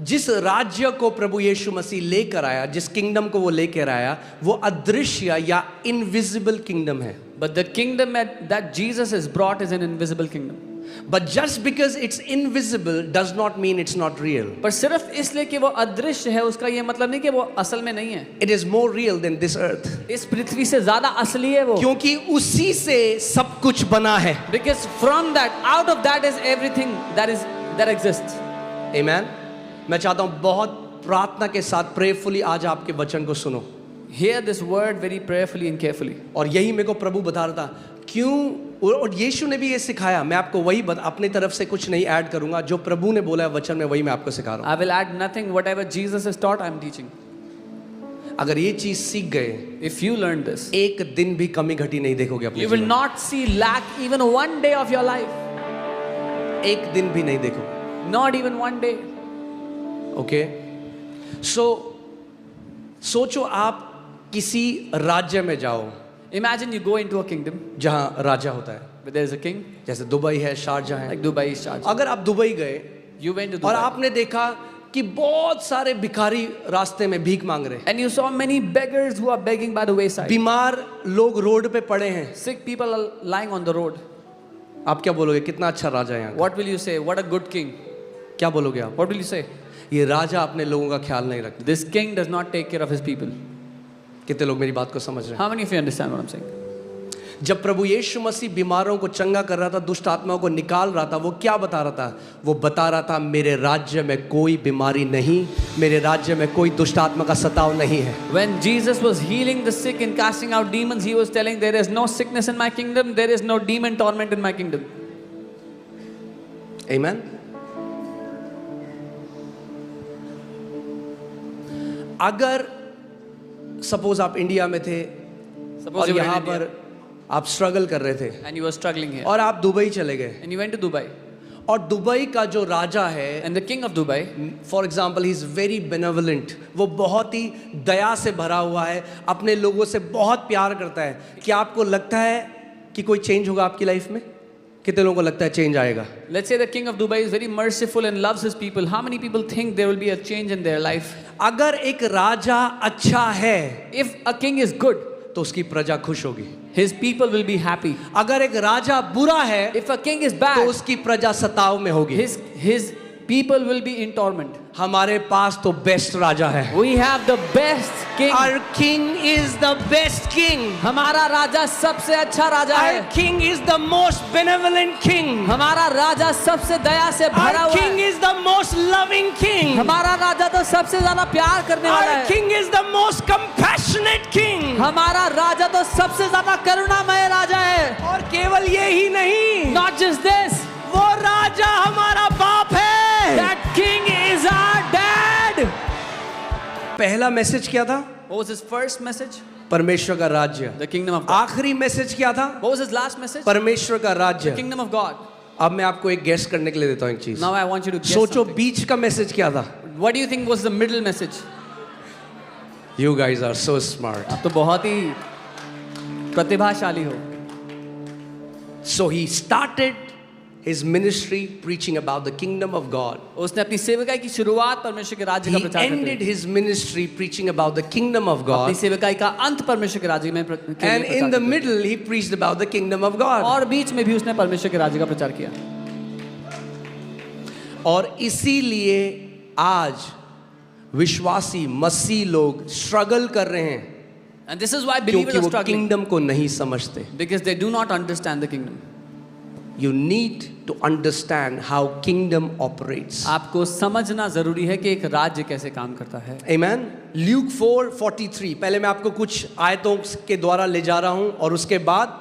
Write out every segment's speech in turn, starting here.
जिस राज्य को प्रभु यीशु मसीह लेकर आया, जिस किंगडम को वो लेकर आया, वो अदृश्य या इनविजिबल किंगडम है. But the kingdom that Jesus has brought is an invisible kingdom. But just because it's invisible does not mean it's not real. पर सिर्फ इसलिए कि वो अदृश्य है उसका ये मतलब नहीं कि वो असल में नहीं है. It is more real than this earth. इस पृथ्वी से ज्यादा असली है वो. क्योंकि उसी से सब कुछ बना है. Because from that, out of that is everything that exists. Amen. मैं चाहता हूँ बहुत प्रार्थना के साथ प्रेयरफुली आज आपके वचन को सुनो. Hear this word very prayerfully and carefully. और यही मेरे को प्रभु बता रहा था. क्यों? और यीशु ने भी ये सिखाया. मैं आपको वही अपनी तरफ से कुछ नहीं ऐड करूंगा. जो प्रभु ने बोला है वचन में वही मैं आपको सिखा रहा हूँ. I will add nothing. Whatever Jesus has taught, I am teaching. अगर ये चीज सीख गए, if you learn this, एक दिन भी कमी घटी नहीं देखोगे अपने you will not see lack even one day of your life. एक दिन भी नहीं देखोगे. Not even one day. Okay. सोचो आप किसी राज्य में जाओ. Imagine you go into a kingdom जहाँ राजा होता है. where there is a king. जैसे दुबई है, शारजा है. Like Dubai is Sharjah. अगर आप दुबई गए You went to और Dubai. आपने देखा कि बहुत सारे भिखारी रास्ते में भीख मांग रहे हैं. And you saw many beggars who are begging by the wayside. बीमार लोग रोड पे पड़े हैं. Sick people are lying on the road. आप क्या बोलोगे? कितना अच्छा राजा है यहाँ का. What will you say? What a good king. क्या बोलोगे आप? What will you say? ये राजा अपने लोगों का ख्याल नहीं रखता. This king does not take care of his people. कितने लोग मेरी बात को समझ रहे हैं? How many of you understand what I'm saying? जब प्रभु यीशु मसीह बीमारों को चंगा कर रहा था, दुष्ट आत्माओं को निकाल रहा था, वो क्या बता रहा था? वो बता रहा था मेरे राज्य में कोई बीमारी नहीं, मेरे राज्य में कोई दुष्ट आत्मा का सताव नहीं है. When Jesus was healing the sick and casting out demons, he was telling there is no sickness in my kingdom, there is no demon torment in my kingdom. Amen. अगर सपोज आप इंडिया में थे और यहाँ पर आप struggle कर रहे थे and you were struggling here और आप दुबई चले गए and you went to Dubai और दुबई का जो राजा है, and the king of Dubai, for example he is very benevolent, वो बहुत ही दया से भरा हुआ है, अपने लोगों से बहुत प्यार करता है. क्या आपको लगता है कि कोई चेंज होगा आपकी लाइफ में? कितने लोगों को लगता है चेंज आएगा? let's say the king of Dubai is very merciful and loves his people. How many people think there will be a change in their life? अगर एक राजा अच्छा है, If a king is good, तो उसकी प्रजा खुश होगी. his people will be happy. अगर एक राजा बुरा है, If a king is तो bad, उसकी प्रजा सताव में होगी. his people will be in torment. हमारे पास तो बेस्ट राजा है. We have the best king. Our king is the best king. हमारा राजा सबसे अच्छा राजा है. Our king is the most benevolent king. हमारा राजा सबसे दया से भरा Our हुआ king है. is the most loving king. हमारा राजा तो सबसे ज्यादा प्यार करने वाला Our है. king is the most compassionate king. हमारा राजा तो सबसे ज्यादा करुणामय राजा है. और केवल ये ही नहीं, Not just this, वो राजा हमारा बाप है. that king is our dad. पहला मैसेज क्या था? What was his first message? परमेश्वर का राज्य. The kingdom of God. आखिरी मैसेज क्या था? What was his last message? परमेश्वर का राज्य. Kingdom of God. अब मैं आपको एक गेस करने के लिए देता हूँ एक चीज. Now I want you to guess सोचो something. बीच का मैसेज क्या था? What do you think was the middle message? You guys are so smart. आप तो बहुत ही प्रतिभाशाली हो. So he started his ministry preaching about the kingdom of God. उसने अपनी सेवकाई की शुरुआत परमेश्वर के राज्य का He प्रचार करते ended his ministry preaching about the kingdom of अपनी God. सेवकाई का अंत परमेश्वर के राज्य में And in the middle he preached about the kingdom of God. और बीच में भी उसने परमेश्वर के राज्य का प्रचार किया. और इसीलिए आज विश्वासी मसीह लोग स्ट्रगल कर रहे हैं And this is why believers क्योंकि are वो struggling, किंगडम को नहीं समझते. because they do not understand the kingdom. You need to understand how kingdom operates. आपको समझना जरूरी है कि एक राज्य कैसे काम करता है. Amen. Luke 4:43. पहले मैं आपको कुछ आयतों के द्वारा ले जा रहा हूं और उसके बाद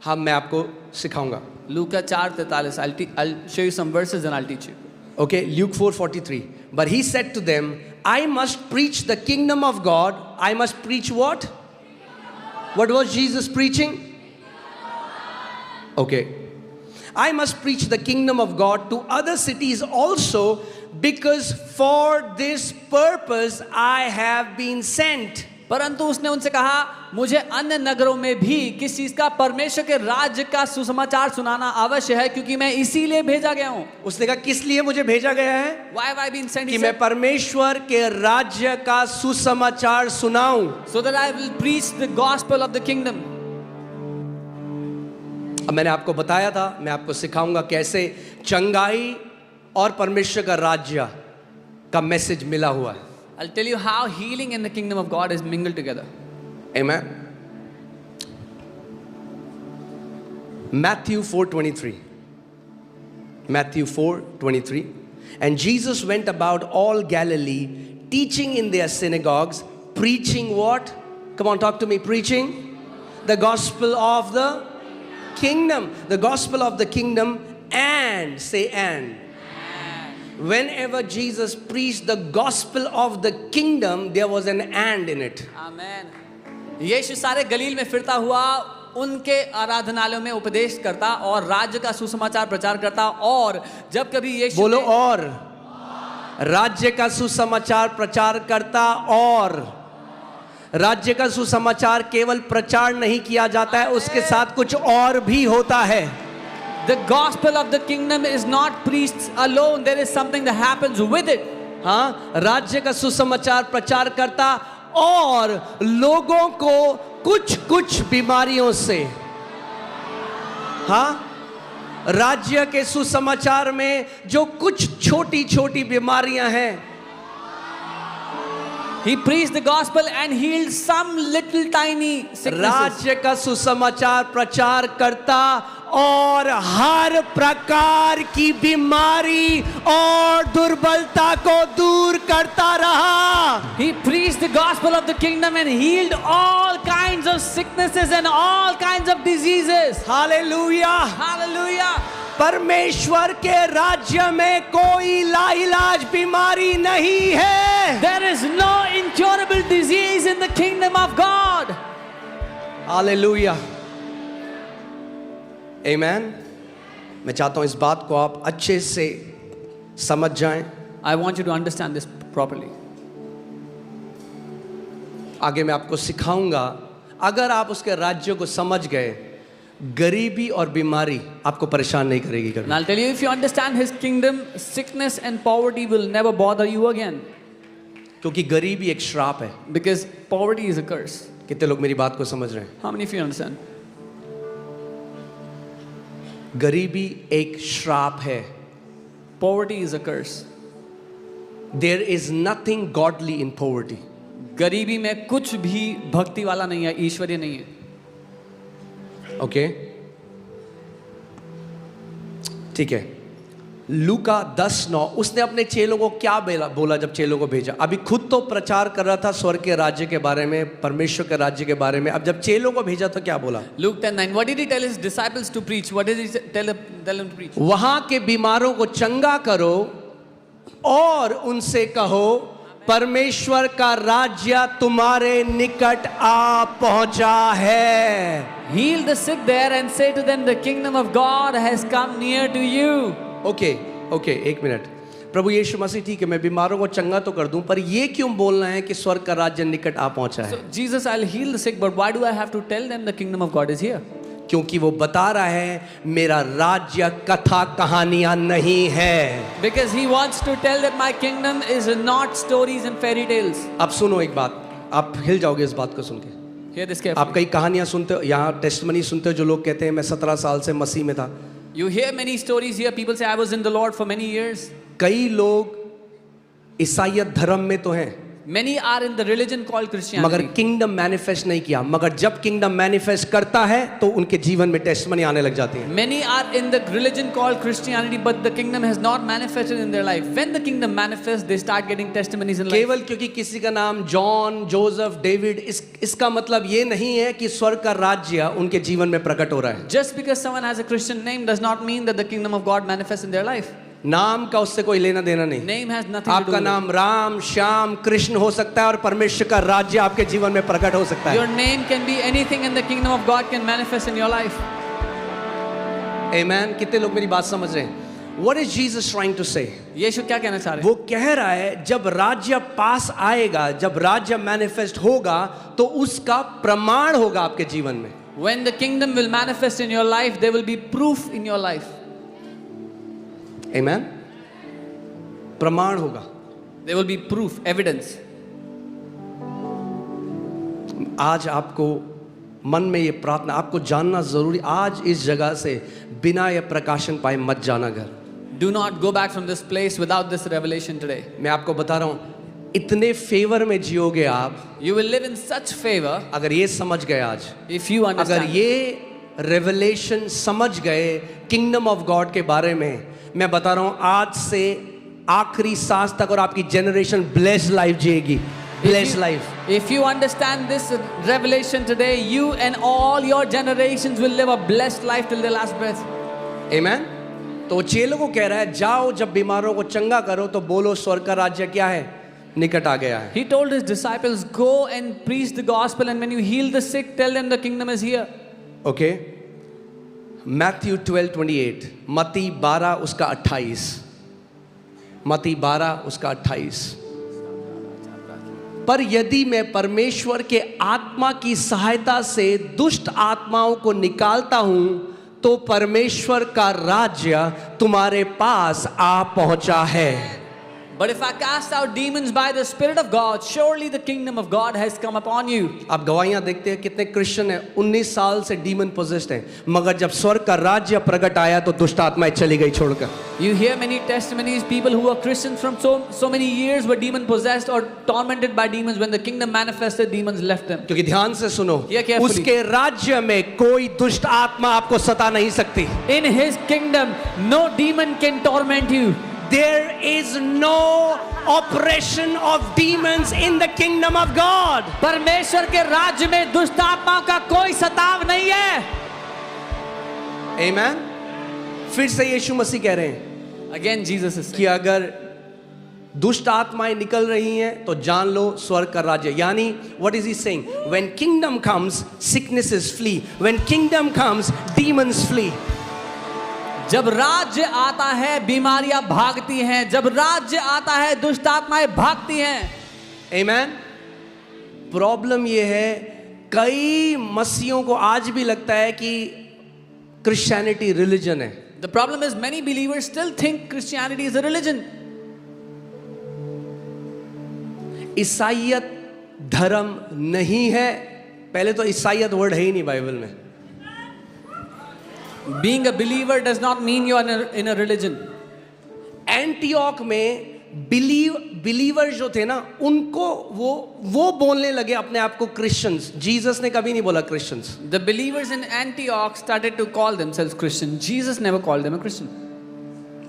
मैं आपको सिखाऊंगा. लूका 4:43. I'll show you some verses and I'll teach you. Okay, Luke 4:43. But he said to them, I must preach the kingdom of God. I must preach what? What was Jesus preaching? Okay. I must preach the kingdom of God to other cities also, because for this purpose I have been sent. परंतु उसने उनसे कहा, मुझे अन्य नगरों में भी किस चीज का? परमेश्वर के राज्य का सुसमाचार सुनाना अवश्य है, क्योंकि मैं इसीलिए भेजा गया हूं। उसने कहा किस लिए मुझे भेजा गया है? Why have I been sent? कि मैं परमेश्वर के राज्य का सुसमाचार सुनाऊं। So that I will preach the gospel of the kingdom. अब मैंने आपको बताया था, मैं आपको सिखाऊंगा कैसे चंगाई और परमेश्वर का राज्य का मैसेज मिला हुआ है। I'll tell you how healing and the kingdom of God is mingled together. Amen. Matthew 4:23. Matthew 4:23. And Jesus went about all Galilee, teaching in their synagogues, preaching what? Come on, talk to me. Preaching the gospel of the kingdom. The gospel of the kingdom, and say and. Whenever Jesus preached the gospel of the kingdom, there was an and in it. Amen. यीशु सारे गलील में फिरता हुआ उनके आराधनालयों में उपदेश करता और राज्य का सुसमाचार प्रचार करता। और जब कभी यीशु बोलो और राज्य का सुसमाचार प्रचार करता। और राज्य का सुसमाचार केवल प्रचार नहीं किया जाता है, उसके साथ कुछ और भी होता है। The gospel of the kingdom is not preached alone. There is something that happens with it. हाँ, राज्य का सुसमाचार प्रचार करता और लोगों को कुछ कुछ बीमारियों से, हाँ, राज्य के सुसमाचार में जो कुछ छोटी छोटी बीमारियां हैं, He preached the gospel and healed some little tiny sicknesses. राज्य का सुसमाचार प्रचार करता और हर प्रकार की बीमारी और दुर्बलता को दूर करता रहा। He preached the gospel of the kingdom and healed all kinds of sicknesses and all kinds of diseases. Hallelujah. Hallelujah. परमेश्वर के राज्य में कोई लाइलाज बीमारी नहीं है। There is no incurable disease in the kingdom of God. Hallelujah. Amen. मैं चाहता हूं इस बात को आप अच्छे से समझ जाएं। I want you to understand this properly. आगे मैं आपको सिखाऊंगा, अगर आप उसके राज्य को समझ गए, गरीबी और बीमारी आपको परेशान नहीं करेगी कभी। And I'll tell you, if you understand His kingdom, sickness and poverty will never bother you again. क्योंकि गरीबी एक श्राप है। Because poverty is a curse. कितने लोग मेरी बात को समझ रहे हैं? How many of you understand? गरीबी एक श्राप है। Poverty is a curse. There is nothing godly in poverty. गरीबी में कुछ भी भक्ति वाला नहीं है, ईश्वरीय नहीं है। ओके, ठीक है। लूका 10:9, उसने अपने चेलों को क्या बोला जब चेलों को भेजा? अभी खुद तो प्रचार कर रहा था स्वर्ग के राज्य के बारे में, परमेश्वर के राज्य के बारे में। अब जब चेलों को भेजा तो क्या बोला? Luke 10:9. What did he tell his disciples to preach? What did he tell them to preach? वहां के बीमारों को चंगा करो और उनसे कहो, परमेश्वर का राज्य तुम्हारे निकट आ पहुंचा है। Heal the sick there and say to them, the kingdom of God has come near to you. Okay, एक मिनट। प्रभु यीशु मसीह, ठीक है, मैं बीमारों को चंगा तो कर दूं, पर ये क्यों बोलना है कि स्वर्ग का राज्य निकट आ पहुंचा है? So Jesus, I'll heal the sick, but why do I have to tell them the kingdom of God is here? क्योंकि वो बता रहा है मेरा राज्य कथा कहानियां नहीं है। Because he wants to tell that my kingdom is not stories and fairy tales. अब सुनो एक बात, आप हिल जाओगे इस बात को सुन के। Hear this आप carefully. कई कहानियां सुनते हो, यहाँ टेस्टमनी सुनते हो, जो लोग कहते हैं मैं 17 साल से मसीह में था। You hear many stories here. People say, I was in the Lord for many years. कई लोग ईसाईयत धर्म में तो हैं, Many are in the religion called मगर Christianity. किंगडम मैनिफेस्ट नहीं किया। मगर जब किंगडम मैनिफेस्ट करता है तो उनके जीवन में टेस्टमनी आने लग जाती है। Many are in the religion called Christianity, but the kingdom has not manifested in their life. When the kingdom manifests, they start getting testimonies in life. केवल क्योंकि किसी का नाम जॉन, जोसेफ, डेविड, इसका मतलब ये नहीं है कि स्वर्ग का राज्य उनके जीवन में प्रकट हो रहा है। Just because someone has a Christian name does not mean that the kingdom of God manifests in their life. नाम का उससे कोई लेना देना नहीं। Name has nothing to do आपका with it. नाम राम, श्याम, कृष्ण हो सकता है और परमेश्वर का राज्य आपके जीवन में प्रकट हो सकता Your है। name can be anything and the kingdom of God can manifest in your life. आमेन। कितने लोग मेरी बात समझ रहे हैं? What is Jesus trying to say? यीशु क्या कहना चाह रहे वो कह रहा है जब राज्य पास आएगा, जब राज्य मैनिफेस्ट होगा, तो उसका प्रमाण होगा आपके जीवन में. हैं? When the kingdom will manifest in your life, there will be proof in your life. Amen? प्रमाण होगा. There will be proof, evidence. आज आपको मन में ये प्रार्थना, आपको जानना जरूरी, आज इस जगह से बिना ये प्रकाशन पाए मत जाना घर. Do not go back from this place without this revelation today. मैं आपको बता रहा हूं, इतने फेवर में जियोगे आप You will live in such favor अगर ये समझ गए आज, if you अगर understand. ये रेवलेशन समझ गए किंगडम ऑफ गॉड के बारे में. मैं बता रहा हूं, आज से आखिरी सांस तक और आपकी जनरेशन ब्लेस्ड लाइफ जिएगी. Blessed life. If you understand this revelation today, you and all your generations will live a blessed life till their last breath. आमेन. तो वो चेलों को कह रहा है, जाओ जब बीमारों को चंगा करो तो बोलो स्वर्ग का राज्य क्या है, निकट आ गया है. He told his disciples, go and preach the gospel, and when you heal the sick, tell them the kingdom is here. Okay. Matthew 12:28, मत्ती 12 उसका 28, मत्ती 12 उसका 28. पर यदि मैं परमेश्वर के आत्मा की सहायता से दुष्ट आत्माओं को निकालता हूं तो परमेश्वर का राज्य तुम्हारे पास आ पहुंचा है. But if I cast out demons by the Spirit of God, surely the kingdom of God has come upon you. आप गवाहियां देखते हैं कितने क्रिश्चियन हैं 19 साल से डीमन पोजेस्ड हैं, मगर जब स्वर्ग का राज्य प्रकट आया तो दुष्ट आत्माएं चली गई छोड़कर. You hear many testimonies, people who are Christians from so many years were demon possessed or tormented by demons. When the kingdom manifested, demons left them. क्योंकि ध्यान से सुनो, Hear carefully. उसके राज्य में कोई दुष्ट आत्मा आपको सता नहीं सकती. In His kingdom, no demon can torment you. There is no operation of demons in the kingdom of God. परमेश्वर के राज्य में दुष्ट आत्माओं का कोई सताव नहीं है. Amen. फिर से यीशु मसीह कह रहे हैं Again, Jesus is saying, कि अगर दुष्ट आत्माएं निकल रही हैं तो जान लो स्वर्ग का राज्य. यानी what is he saying? When kingdom comes, sicknesses flee. When kingdom comes, demons flee. जब राज्य आता है बीमारियां भागती हैं, जब राज्य आता है दुष्ट आत्माएं भागती हैं. Amen. प्रॉब्लम ये है, कई मसीहों को आज भी लगता है कि क्रिश्चियनिटी रिलीजन है. The problem is many believers still think Christianity is a religion. ईसाइयत धर्म नहीं है. पहले तो ईसाइयत वर्ड है ही नहीं बाइबल में. Being a believer does not mean you are in a religion. Antioch में बिलीवर जो थे ना, उनको वो बोलने लगे अपने आप को क्रिश्चियंस. जीसस ने कभी नहीं बोला Christians. The believers in Antioch started to call themselves Christian. Jesus never called them a Christian.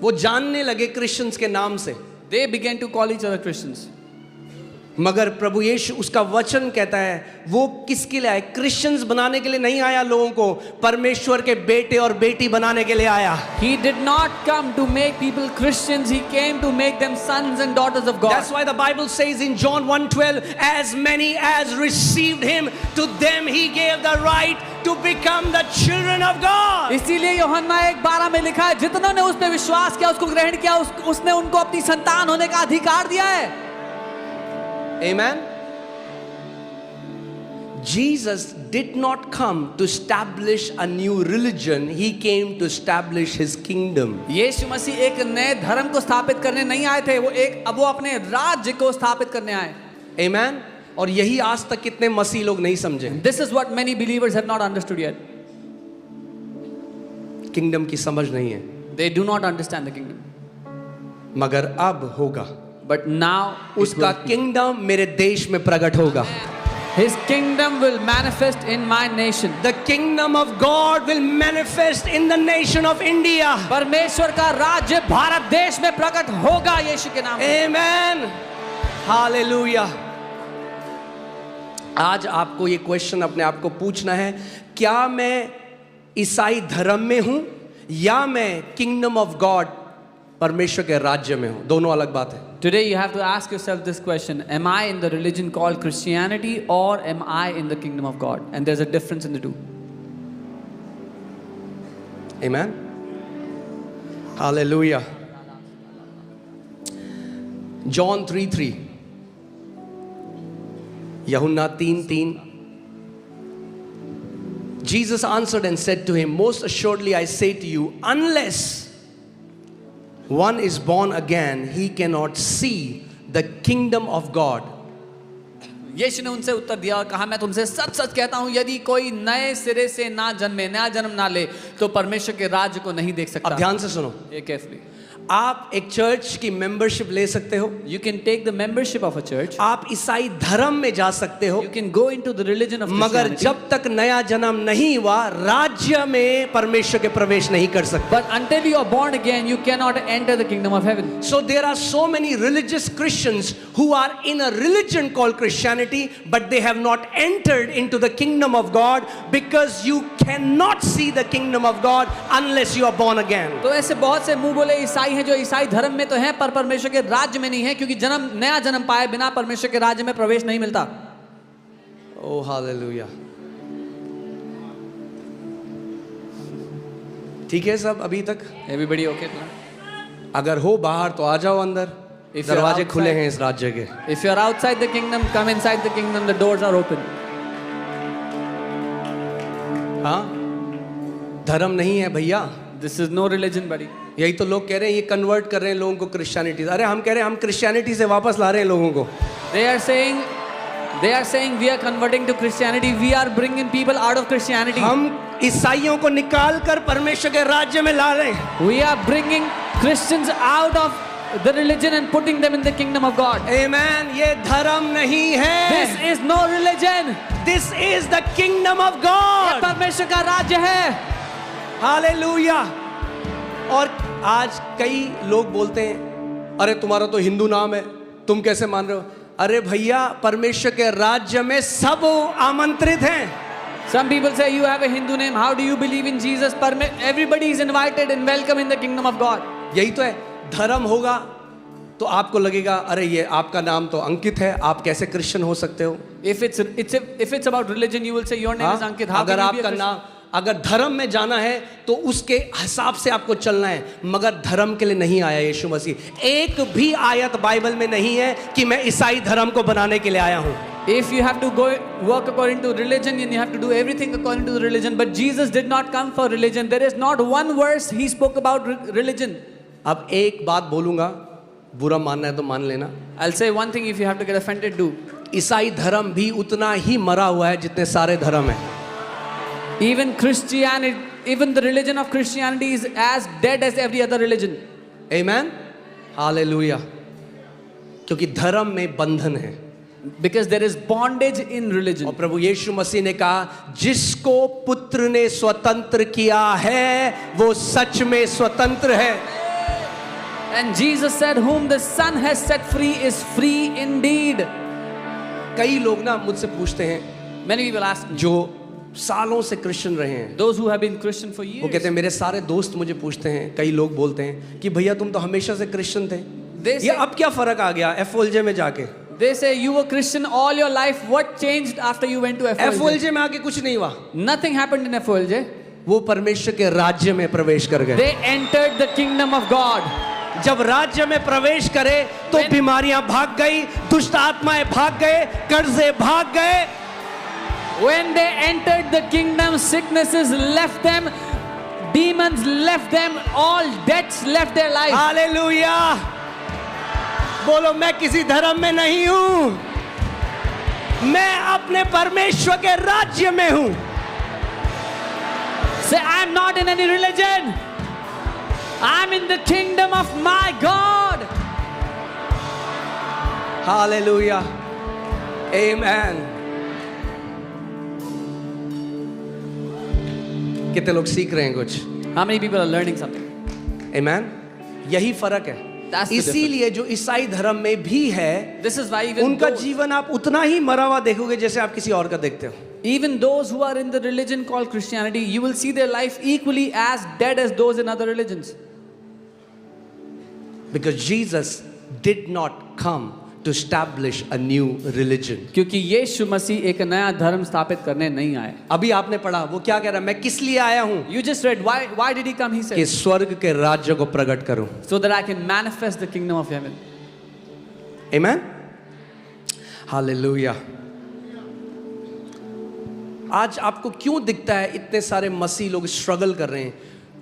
वो जानने लगे क्रिश्चियंस के नाम से. They began to call each other Christians. मगर प्रभु यीशु, उसका वचन कहता है वो किसके लिए आया? क्रिश्चियंस बनाने के लिए नहीं आया लोगों को, परमेश्वर के बेटे और बेटी बनाने के लिए आया. He did not come to make people Christians. He came to make them sons and daughters of God. That's why the Bible says in John 1:12, as many as received him, to them he gave the right to become the children of God. इसीलिए यूहन्ना 1:12 में लिखा है, जितनों ने उस पे विश्वास किया, उसको ग्रहण किया, उसने उनको अपनी संतान होने का अधिकार दिया है. Amen. Jesus did not come to establish a new religion. He came to establish his kingdom. यीशु मसीह एक नए धर्म को स्थापित करने नहीं आए थे, वो अपने राज्य को स्थापित करने आए. Amen. और यही आज तक कितने मसीह लोग नहीं समझे. This is what many believers have not understood yet. Kingdom की समझ नहीं है. They do not understand the kingdom. मगर अब होगा. But now उसका किंगडम मेरे देश में प्रकट होगा. His kingdom will manifest in my nation. The kingdom of God will manifest in the nation of India. परमेश्वर का राज्य भारत देश में प्रकट होगा यीशु के नाम में. Amen. Hallelujah. आज आपको ये क्वेश्चन अपने आप को पूछना है, क्या मैं ईसाई धर्म में हूं या मैं किंगडम ऑफ गॉड परमेश्वर के राज्य में हूं? दोनों अलग बात है. Today you have to ask yourself this question: am I in the religion called Christianity or am I in the kingdom of God? And there's a difference in the two. Amen. Hallelujah. John 3:3. यूहन्ना 3:3. Jesus answered and said to him, most assuredly I say to you, unless one is born again, he cannot see the kingdom of God. यीशु ने उनसे उत्तर दिया और कहा, मैं तुमसे सच सच कहता हूं, यदि कोई नए सिरे से ना जन्मे, नया जन्म ना ले, तो परमेश्वर के राज्य को नहीं देख सकता। अब ध्यान से सुनो, ये केयरफुली, आप एक चर्च की मेंबरशिप ले सकते हो, you can take the membership of a church, आप ईसाई धर्म में जा सकते हो, you can go into the religion of मगर जब तक नया जन्म नहीं हुआ राज्य में परमेश्वर के प्रवेश नहीं कर सकते। But until you are born again, you cannot enter the kingdom of heaven. So there are so many religious Christians who are in a religion called Christianity, but they have not entered into the kingdom of God, because you cannot see the kingdom of God unless you are born again. तो ऐसे बहुत से मुंह बोले ईसाई हैं जो ईसाई धर्म में तो हैं पर परमेश्वर के राज्य में नहीं है, क्योंकि नया जन्म पाए बिना परमेश्वर के राज्य में प्रवेश नहीं मिलता। Oh hallelujah. ठीक है सब अभी तक? Everybody okay? अगर हो बाहर तो आ जाओ अंदर, If you're दरवाजे outside- खुले हैं इस राज्य के। If you are outside the kingdom, come inside the kingdom. The doors are open. हाँ, धर्म नहीं है भैया, This is no religion, buddy. यही तो लोग कह रहे हैं, ये कन्वर्ट कर रहे हैं लोगों को क्रिश्चियनिटी। अरे हम कह रहे हैं हम क्रिश्चियनिटी से वापस ला रहे हैं लोगों को। They are saying we are converting to Christianity. We are bringing people out of Christianity. हम ईसाइयों को निकाल कर परमेश्वर के राज्य में ला रहे हैं। We are bringing Christians out of the religion and putting them in the kingdom of God. Amen. ये धर्म नहीं है। This is no religion. This is the kingdom of God. परमेश्वर का राज्य है। हालेलुया। और आज कई लोग बोलते हैं, अरे तुम्हारा तो हिंदू नाम है, तुम कैसे मान रहे हो? अरे भैया, परमेश्वर के राज्य में सब आमंत्रित हैं। Some people say you have a Hindu name. How do you believe in Jesus? Everybody is invited and welcome in the kingdom of God. यही तो है, धर्म होगा तो आपको लगेगा अरे ये आपका नाम तो अंकित है, आप कैसे क्रिश्चियन हो सकते हो? If it's about religion, you will say your name is Ankit. How अगर can you be a आपका Christian? नाम, अगर धर्म में जाना है तो उसके हिसाब से आपको चलना है, मगर धर्म के लिए नहीं आया यीशु मसीह। एक भी आयत बाइबल में नहीं है कि मैं ईसाई धर्म को बनाने के लिए आया हूं। If you have to go work according to religion, and you have to do everything according to the religion, but Jesus did not come for religion. There is not one verse he spoke about religion. अब एक बात बोलूंगा, बुरा मानना है तो मान लेना। I'll say one thing, if you have to get offended, do. ईसाई धर्म भी उतना ही मरा हुआ है जितने सारे धर्म हैं। Even Christianity, even the religion of Christianity is as dead as every other religion. Amen, hallelujah. क्योंकि धर्म में बंधन है, Because there is bondage in religion. और प्रभु यीशु मसीह ने कहा, जिसको पुत्र ने स्वतंत्र किया है वो सच में स्वतंत्र है। And Jesus said, whom the Son has set free is free indeed. कई लोग ना मुझसे पूछते हैं, Many people ask me, जो सालों से क्रिश्चियन रहे हैं, those who have been Christian for वो years, कहते हैं, मेरे सारे दोस्त मुझे पूछते हैं, कई लोग बोलते हैं कि भैया तुम तो हमेशा से क्रिश्चियन थे, They ये say- अब क्या फर्क आ गया एफओएलजे में जाके? they say you were Christian all your life. What changed after you went to FOLJ? एफओएलजे में आके कुछ नहीं हुआ, Nothing happened in FOLJ. वो परमेश्वर के राज्य में प्रवेश कर गए। They entered the kingdom of God. जब राज्य में प्रवेश करे तो When- बीमारियां भाग गई, दुष्ट आत्माएं भाग गए, कर्जे भाग गए। When they entered the kingdom, sicknesses left them, demons left them, all debts left their life. Hallelujah. बोलो, मैं किसी धर्म में नहीं हूं, मैं अपने परमेश्वर के राज्य में हूं। Say, I'm not in any religion. I'm in the kingdom of my God. Hallelujah, amen. कितने लोग सीख रहे हैं कुछ? How many people are learning something? आमेन। यही फर्क है। That's the इसीलिए जो ईसाई धर्म में भी है, This is why even उनका those, जीवन आप उतना ही मरा हुआ देखोगे जैसे आप किसी और का देखते हो। even those who are in the religion called Christianity, you will see their life equally as dead as those in other religions. Because Jesus did not come to establish a new religion. क्योंकि यीशु मसीह एक नया धर्म स्थापित करने नहीं आए. अभी आपने पढ़ा वो क्या कह रहा है, मैं किस लिए आया हूं? You just read why did he come? He कि said, स्वर्ग के राज्य को प्रकट करूं. so that I can manifest the kingdom of heaven. Amen. Hallelujah. आज आपको क्यों दिखता है इतने सारे मसीह लोग स्ट्रगल कर रहे हैं?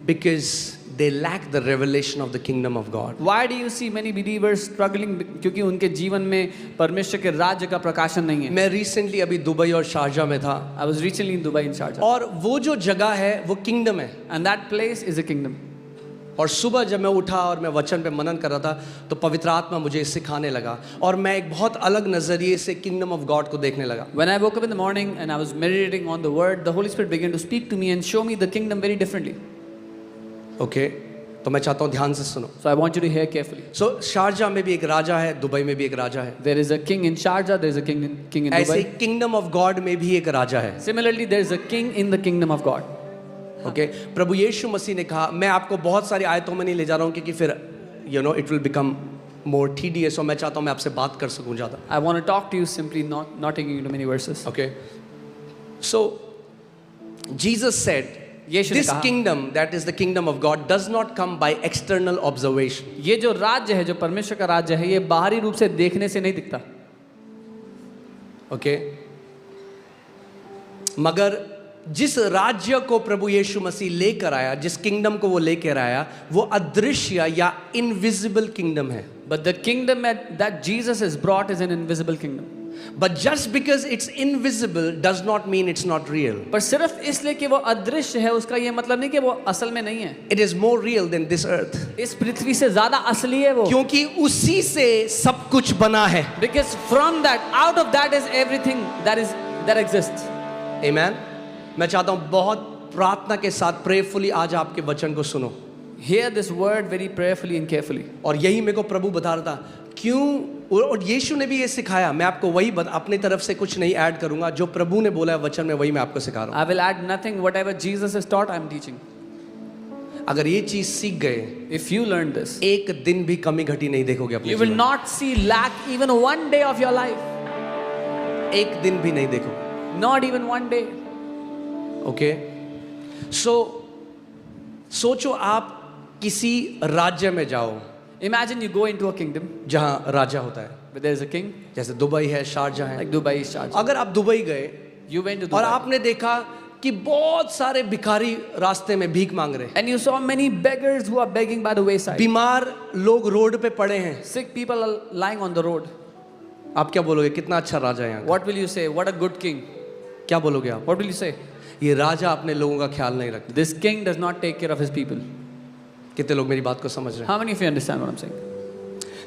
Because they lack the revelation of the kingdom of God. Why do you see many believers struggling? क्योंकि उनके जीवन में परमेश्वर के राज्य का प्रकाशन नहीं है. मैं रिसेंटली अभी दुबई और शारजा में था, I was recently in Dubai in Sharjah, और वो जो जगह है वो किंगडम है. and that place is a kingdom. और सुबह जब मैं उठा और मैं वचन पे मनन कर रहा था तो पवित्र आत्मा मुझे सिखाने लगा और मैं एक बहुत अलग नजरिए से किंगडम ऑफ गॉड को देखने लगा. When I woke up in the morning and I was meditating on the word, the Holy Spirit began to speak to me and show me the kingdom very differently. Okay, तो मैं चाहता हूँ ध्यान से सुनो. So I want you to hear carefully. So Sharjah में भी एक राजा है, दुबई में भी एक राजा है. There is a king in Sharjah, there is a king in ऐसे Dubai. किंगडम ऑफ गॉड में भी एक राजा है. Similarly, there is a king in the kingdom of God. Okay, प्रभु यीशु मसीह ने कहा, मैं आपको बहुत सारी आयतों में नहीं ले जा रहा हूँ क्योंकि फिर it will become more tedious, और मैं चाहता हूँ मैं आपसे बात कर सकूँ ज़्यादा. I want to talk to you simply, not taking you to many verses. Okay. So Jesus said, यीशु ने this कहा, kingdom, that is the kingdom of God, does not come by external observation. ये जो राज्य है, जो परमेश्वर का राज्य है, ये बाहरी रूप से देखने से नहीं दिखता. Okay. मगर जिस राज्य को प्रभु यीशु मसीह लेकर आया, जिस किंगडम को वो लेकर आया, वो अदृश्य या इनविजिबल किंगडम है. But the kingdom that Jesus has brought is an invisible kingdom. But just because it's invisible does not mean it's not real. पर सिर्फ इसलिए कि वो अदृश्य है, उसका ये मतलब नहीं कि वो असल में नहीं है. It is more real than this earth. इस पृथ्वी से ज्यादा असली है वो. क्योंकि उसी से सब कुछ बना है. Because from that, out of that is everything that exists. Amen. मैं चाहता हूं बहुत प्रार्थना के साथ प्रेयरफुली आज आपके वचन को सुनो. Hear this word very prayerfully and carefully. और यही मेरे को प्रभु बता रहा था क्यों, और यीशु ने भी ये सिखाया. मैं आपको वही अपनी तरफ से कुछ नहीं ऐड करूंगा, जो प्रभु ने बोला है वचन में वही मैं आपको सिखा रहा हूं. I will add nothing. Whatever Jesus has taught, I am teaching. अगर ये चीज सीख गए, If you learn this, एक दिन भी कमी घटी नहीं देखोगे अपने you will जीवन में. not see lack even one day of your life. एक दिन भी नहीं देखोगे. Not even one day. Okay. सोचो आप किसी राज्य में जाओ Imagine you go into a kingdom जहां राजा होता है, where there is a king, जैसे दुबई है, शारजा है. like Dubai is Sharjah. अगर आप दुबई गए You went to और Dubai आपने देखा कि बहुत सारे भिखारी रास्ते में भीख मांग रहे हैं, and you saw many beggars who are begging by the wayside. बीमार लोग रोड पे पड़े हैं, Sick people are lying on the road. आप क्या बोलोगे? कितना अच्छा राजा है यहाँ का. What will you say? What a good king. क्या बोलोगे आप? What will you say? ये राजा अपने लोगों का ख्याल नहीं रखता. This king does not take care of his people. कितने लोग मेरी बात को समझ रहे हैं? How many of you understand what I'm saying?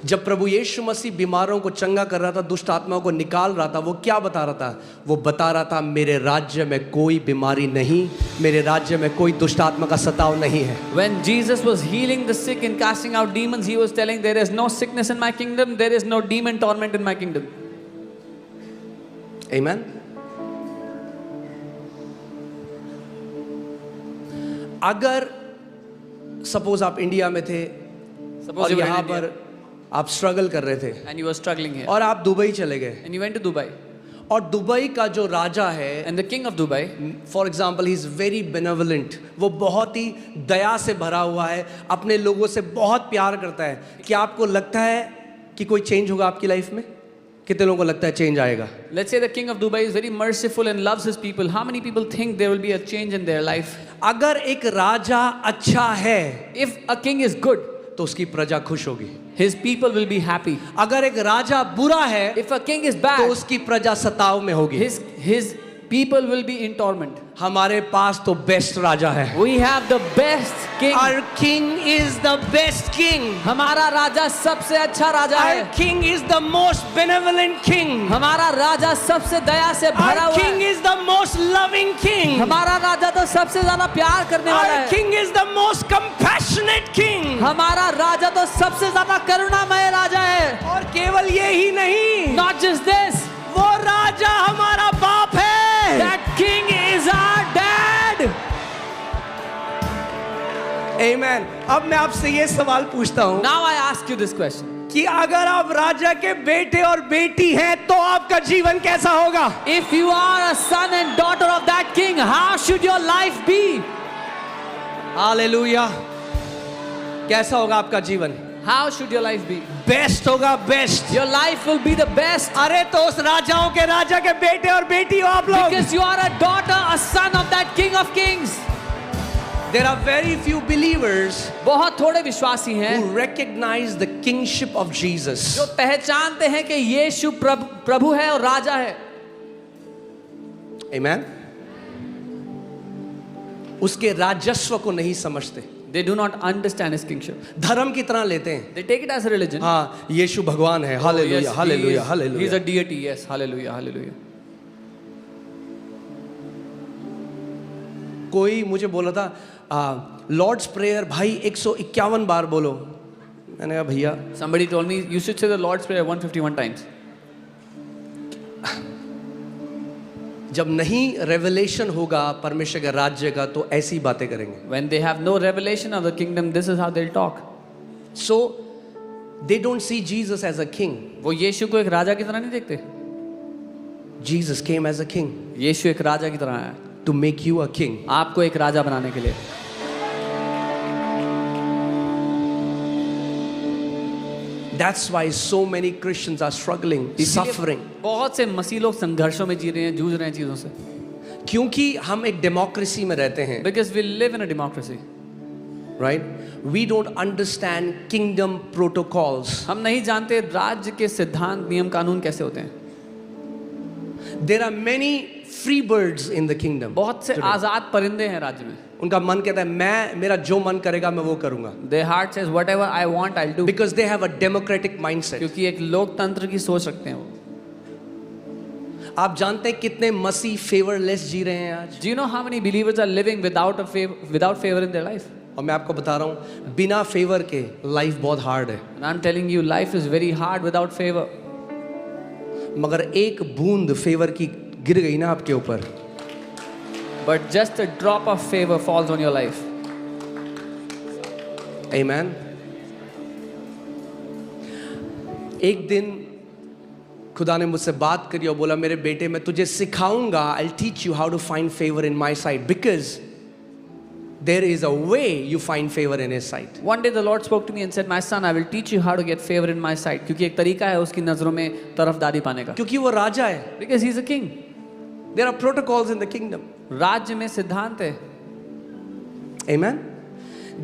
जब प्रभु यीशु मसीह बीमारों को चंगा कर रहा था, दुष्ट आत्माओं को निकाल रहा था, वो क्या बता रहा था? वो बता रहा था मेरे राज्य में कोई बीमारी नहीं, मेरे राज्य में कोई दुष्ट आत्मा का सताव नहीं है. When Jesus was healing the sick and casting out demons, he was telling there is no sickness in my kingdom, there is no demon torment in my kingdom. Amen. अगर सपोज आप इंडिया में थे Suppose और you were in यहाँ India पर आप struggle कर रहे थे and you were struggling here, और आप दुबई चले गए, and you went to Dubai, और दुबई का जो राजा है, and the king of Dubai, for example he is very benevolent, वो बहुत ही दया से भरा हुआ है, अपने लोगों से बहुत प्यार करता है. क्या आपको लगता है कि कोई चेंज होगा आपकी लाइफ में? कितने लोगों को लगता है चेंज आएगा? let's say the king of Dubai is very merciful and loves his people. How many people think there will be a change in their life? अगर एक राजा अच्छा है If a king is good, तो उसकी प्रजा खुश होगी. his people will be happy. अगर एक राजा बुरा है If a king is तो bad, उसकी प्रजा सताव में होगी. his people will be in torment. हमारे पास तो बेस्ट राजा है. We have the best king. Our king is the best king. हमारा राजा सबसे अच्छा राजा Our है. king is the most benevolent king. हमारा राजा सबसे दया से भरा Our हुआ king है. is the most loving king. हमारा राजा तो सबसे ज्यादा प्यार करने वाला Our है. king is the most compassionate king. हमारा राजा तो सबसे ज्यादा करुणामय राजा है. और केवल ये ही नहीं, Not just this, वो राजा हमारा बाप है. that king is our dad. Amen. अब मैं आपसे ये सवाल पूछता हूँ Now I ask you this question. कि अगर आप राजा के बेटे और बेटी हैं तो आपका जीवन कैसा होगा? If you are a son and daughter of that king, how should your life be? Hallelujah. कैसा होगा आपका जीवन? How should your life be? Best होगा, best. Your life will be the best अरे तो उस राजाओं के राजा के बेटे और बेटी हो आप लोग। because you are a daughter, a son of that King of Kings. There are very few believers बहुत थोड़े विश्वासी हैं who recognize the kingship of Jesus. जो पहचानते हैं कि यीशु प्रभु है और राजा है। Amen. उसके राजस्व को नहीं समझते, They do not understand his kingship. धर्म की तरह लेते हैं। They take it as a religion. हाँ, यीशु भगवान है। Hallelujah, Yes, hallelujah, he is hallelujah. a deity. Yes, hallelujah, hallelujah. कोई मुझे बोला था लॉर्ड्स प्रेयर भाई 151 बार बोलो। मैंने कहा भैया Somebody told me you should say the Lord's Prayer 151 times. जब नहीं रेवलेशन होगा परमेश्वर के राज्य का तो ऐसी बातें करेंगे। When they have no revelation of the kingdom, this is how they'll talk. So they don't see Jesus as a king. वो यीशु को एक राजा की तरह नहीं देखते। Jesus came as a king यीशु एक राजा की तरह आया to make you a king. आपको एक राजा बनाने के लिए। That's why so many Christians are struggling, suffering. बहुत से मसीह लोग संघर्षों में जी रहे हैं, जूझ रहे हैं चीजों से। क्योंकि हम एक डेमोक्रेसी में रहते हैं, Because we live in a democracy. right? We don't understand kingdom protocols. हम नहीं जानते राज्य के सिद्धांत, नियम, कानून कैसे होते हैं। There are many free birds in the kingdom. बहुत से आजाद परिंदे हैं राज्य में। उनका मन कहता है मेरा जो मन करेगा मैं वो करूंगा। Their heart says whatever I want I'll do. Because they have a democratic mindset. क्योंकि एक लोकतंत्र की सोच रखते हैं वो। आप जानते हैं कितने मसीह फेवरलेस जी रहे हैं आज? Do you know how many believers are living without favor in their life? और मैं आपको बता रहा हूँ बिना फेवर के लाइफ बहुत हार्ड है। And I'm telling you, life is very hard without favor. मगर एक बूंद फेवर की गिर गई ना आपके ऊपर, But just a drop of favor falls on your life. Amen. एक दिन खुदा ने मुझसे बात करी और बोला मेरे बेटे मैं तुझे सिखाऊंगा, I'll teach you how to find favor in my sight because there is a way you find favor in his sight. One day the Lord spoke to me and said, "My son, I will teach you how to get favor in my sight." क्योंकि एक तरीका है उसकी नजरों में तरफदारी पाने का। क्योंकि वो राजा है। Because he's a king. There are protocols in the kingdom. राज्य में सिद्धांत है। Amen.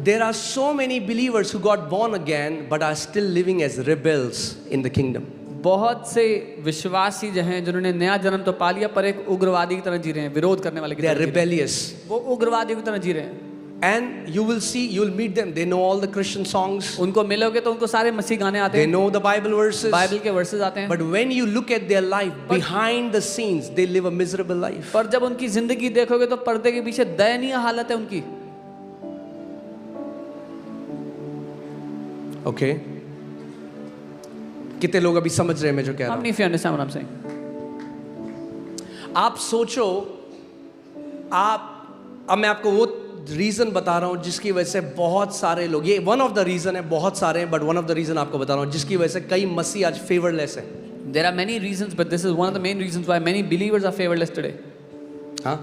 There are so many believers who got born again but are still living as rebels in the kingdom. बहुत से विश्वासी जो हैं जिन्होंने नया जन्म तो पा लिया पर एक उग्रवादी की तरह जी रहे हैं, विरोध करने वाले की They are तरह जी रहे हैं। rebellious. वो उग्रवादियों की तरह जी रहे हैं। And you will see, you will meet them. They know all the Christian songs. उनको मिलोगे तो उनको सारे मसीह गाने आते They हैं, know the Bible verses. Bible के वर्सेस आते हैं। But when you look at their life behind the scenes, they live a miserable life. पर जब उनकी जिंदगी देखोगे तो पर्दे के पीछे दयनीय हालत है उनकी। Okay? कितने लोग अभी समझ रहे हैं मैं जो कह रहा How हूँ? many of you understand what I'm saying? आप सोचो, अब मैं आपको वो रीजन बता रहा हूँ जिसकी वजह से बहुत सारे लोग, ये वन ऑफ द रीजन है, बहुत सारे हैं but one of the reason आपको बता रहा हूँ जिसकी वजह से कई मसीह आज फेवरलेस है। There are many reasons, but this is one of the main reasons why many believers are favorless today. हाँ,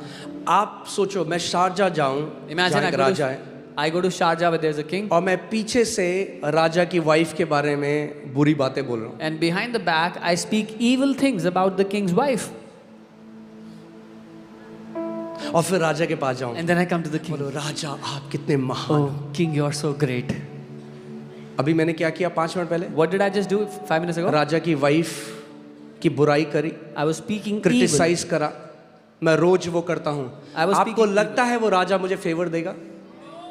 आप सोचो मैं शारजा जाऊँ, Imagine जहाँ एक राजा है, I go to Sharjah where there's a king, और मैं पीछे से राजा की वाइफ के बारे में बुरी बातें बोल रहा हूँ, and behind the back I speak evil things about the king's wife, और फिर राजा के पास जाऊँ, and then I come to the king. बोलो राजा आप कितने महान हो। Oh, king, you are so great. अभी मैंने क्या किया 5 मिनट पहले? What did I just do 5 minutes ago? राजा की वाइफ की बुराई करी, I was speaking evil. Criticize करा। मैं रोज वो करता हूँ। I was आपको speaking लगता है वो राजा मुझे फेवर देगा?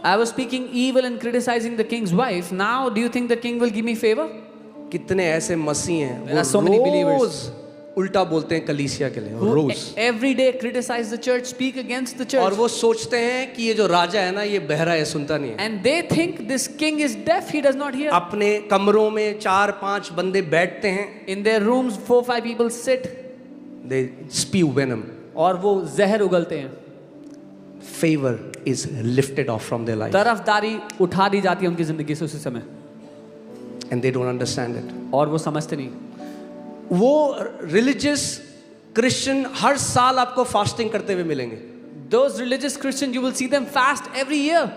I was speaking evil and criticizing the king's wife. Now, do you think the king will give me favor? कितने ऐसे मसीह हैं There are so many वो believers रोज उल्टा बोलते हैं कलीसिया के लिए, Who rose. every day criticize the church, speak against the church, और वो सोचते हैं कि ये जो राजा है ना ये बहरा है, सुनता नहीं है। and they think this king is deaf, he does not hear. अपने कमरों में 4-5 बंदे बैठते हैं, In their rooms 4-5 people sit they spew venom, और वो जहर उगलते हैं, favor is lifted off from their life. तरफदारी उठा दी जाती है उनकी जिंदगी से उसी समय, And they don't understand it. और वो समझते नहीं. वो religious Christian हर साल आपको fasting करते हुए मिलेंगे. Those religious Christians, you will see them fast every year.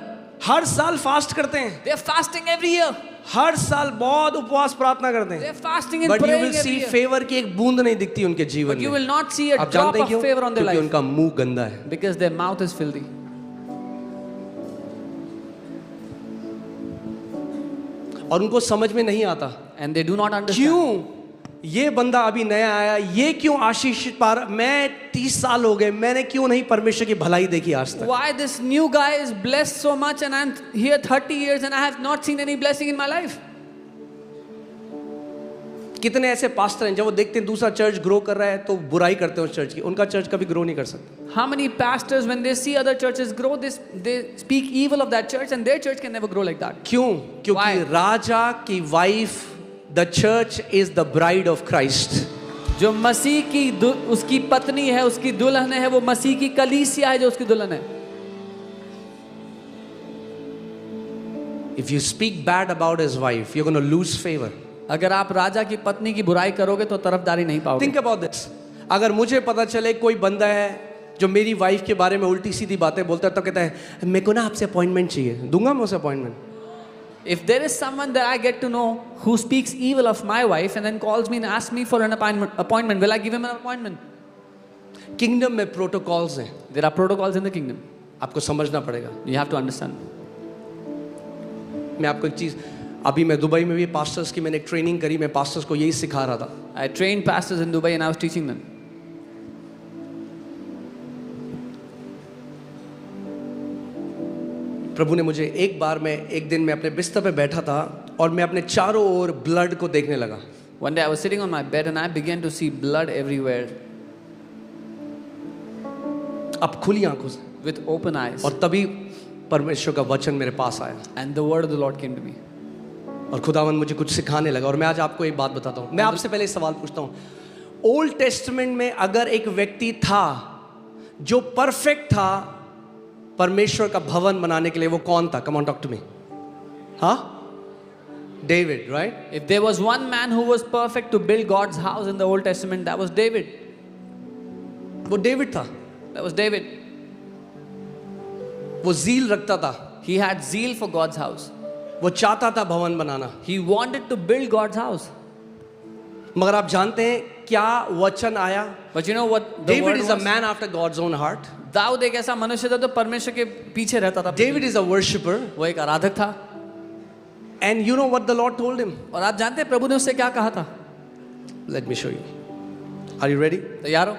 हर साल फास्ट करते हैं, They are fasting every year. हर साल बहुत उपवास प्रार्थना करते They हैं, are fasting and but you praying will every see year. फेवर की एक बूंद नहीं दिखती उनके जीवन But you में. will not see a आप drop जानते हैं of क्यों? favor on their क्योंकि life उनका मुंह गंदा है. because their mouth is filthy. और उनको समझ में नहीं आता And they do not understand. क्यों ये बंदा अभी नया आया, ये क्यों आशीषित पा रहा, मैं 30 साल हो गए, मैंने क्यों नहीं परमेश्वर की भलाई देखी आज तक. Why this new guy is blessed so much and I'm here 30 years and I have not seen any blessing in my life? कितने ऐसे पास्टर हैं जब वो देखते हैं दूसरा चर्च ग्रो कर रहा है तो बुराई करते हैं उस चर्च की. उनका चर्च कभी ग्रो नहीं कर सकता. How many pastors, when they see other churches grow, they speak evil of that church and their church can never grow like that? क्यों? क्योंकि Why? राजा की wife, the church is the bride of Christ. जो मसीह की उसकी पत्नी है, उसकी दुल्हन है, वो मसीह की कलीसिया है जो उसकी दुल्हन है. If you speak bad about his wife, you're going to lose favor. अगर आप राजा की पत्नी की बुराई करोगे तो तरफदारी नहीं पाओगे. Think about this. अगर मुझे पता चले कोई बंदा है जो मेरी वाइफ के बारे में उल्टी सीधी बातें बोलता है तो कहता है मेरे को ना आपसे अपॉइंटमेंट चाहिए, दूंगा मैं उसे appointment. If there is someone that I get to know who speaks evil of my wife and then calls me and asks me for an appointment, will I give him an appointment? Kingdom में protocols हैं, There are protocols in the kingdom. आपको समझना पड़ेगा. You have to understand. मैं आपको एक चीज़, अभी मैं दुबई में भी पास्टर्स की मैंने एक ट्रेनिंग करी, मैं पास्टर्स को यही सिखा रहा था. I trained pastors in Dubai and I was teaching them. प्रभु ने मुझे एक बार में एक दिन मैं अपने बिस्तर पे बैठा था और मैं अपने चारों ओर ब्लड को देखने लगा. One day I was sitting on my bed and I began to see blood everywhere अब खुली आंखों से, with open eyes. और तभी परमेश्वर का वचन मेरे पास आया And the word of the Lord came to me. और खुदावंद मुझे कुछ सिखाने लगा. और मैं आज आपको एक बात बताता हूँ. मैं आपसे पहले एक सवाल पूछता हूँ. ओल्ड टेस्टमेंट में अगर एक व्यक्ति था जो परफेक्ट था परमेश्वर का भवन बनाने के लिए, वो कौन था? Come on talk to me. हाँ, David, right? If there was one man who was perfect to build God's house in the Old Testament, that was David. वो डेविड था. That was David. वो जील रखता था, He had zeal for God's house. वो चाहता था भवन बनाना. He wanted to build God's house. मगर आप जानते हैं क्या वचन आया? But you know what the David word is a was? Man after God's own heart. दाऊद एक ऐसा मनुष्य था जो परमेश्वर के पीछे रहता था. David is a worshipper. वो एक आराधक था. And you know what the Lord told him? और आप जानते हैं प्रभु ने उससे क्या कहा था? Let me show you. Are you ready? तैयार हो?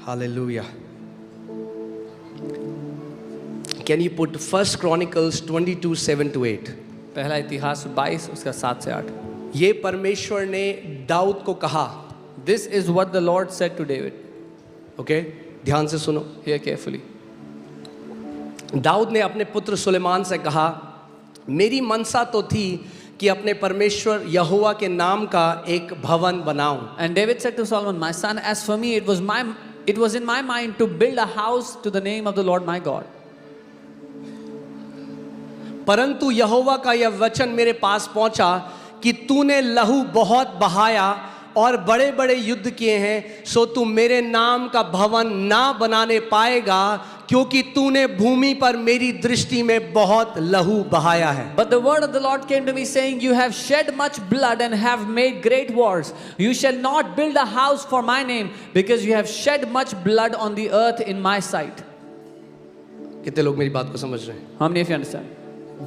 Hallelujah. Can you put first chronicles 22:7-8? पहला इतिहास 22 उसका 7 से 8. ये परमेश्वर ने दाऊद को कहा. This is what the Lord said to David. Okay, ध्यान से सुनो. Hear carefully. दाऊद ने अपने पुत्र सुलेमान से कहा, मेरी मनसा तो थी कि अपने परमेश्वर यहोवा के नाम का एक भवन बनाऊं. And David said to Solomon, my son, as for me, it was in my mind to build a house to the name of the Lord my God. परंतु यहोवा का यह वचन मेरे पास पहुंचा कि तूने लहू बहुत बहाया और बड़े बड़े युद्ध किए हैं, सो तू मेरे नाम का भवन ना बनाने पाएगा, क्योंकि तूने भूमि पर मेरी दृष्टि में बहुत लहू बहाया है. But the word of the Lord came to me saying, you have shed much blood and have made great wars. You shall not build a house for my name, because you have shed much blood on the earth in my sight. कितने लोग मेरी बात को समझ रहे हैं? How many of you understand?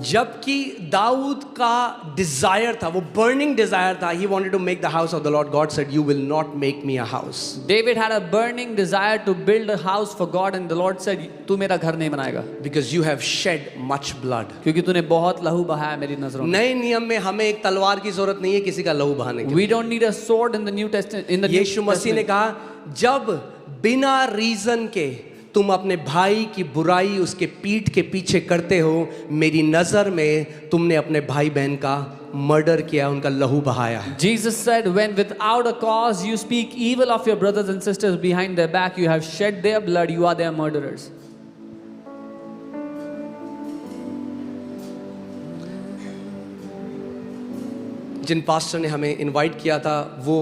जबकि दाऊद का डिजायर था, वो बर्निंग डिजायर था, he wanted to make the house of the lord. God said you will not make me a house. David had a burning desire to build a house for God, and the Lord said, तू मेरा घर नहीं बनाएगा, because you have shed much blood. क्योंकि तूने बहुत लहू बहाया मेरी नजरों में. नए नियम में हमें एक तलवार की जरूरत नहीं है किसी का लहू बहाने की. We don't need a sword in the New Testament. यीशु मसीह ने कहा, जब बिना रीजन के तुम अपने भाई की बुराई उसके पीठ के पीछे करते हो, मेरी नजर में तुमने अपने भाई बहन का मर्डर किया, उनका लहू बहाया है. Jesus said, when without a cause you speak evil of your brothers and sisters behind their back, you have shed their blood, you are their murderers. जिन पास्टर ने हमें इनवाइट किया था वो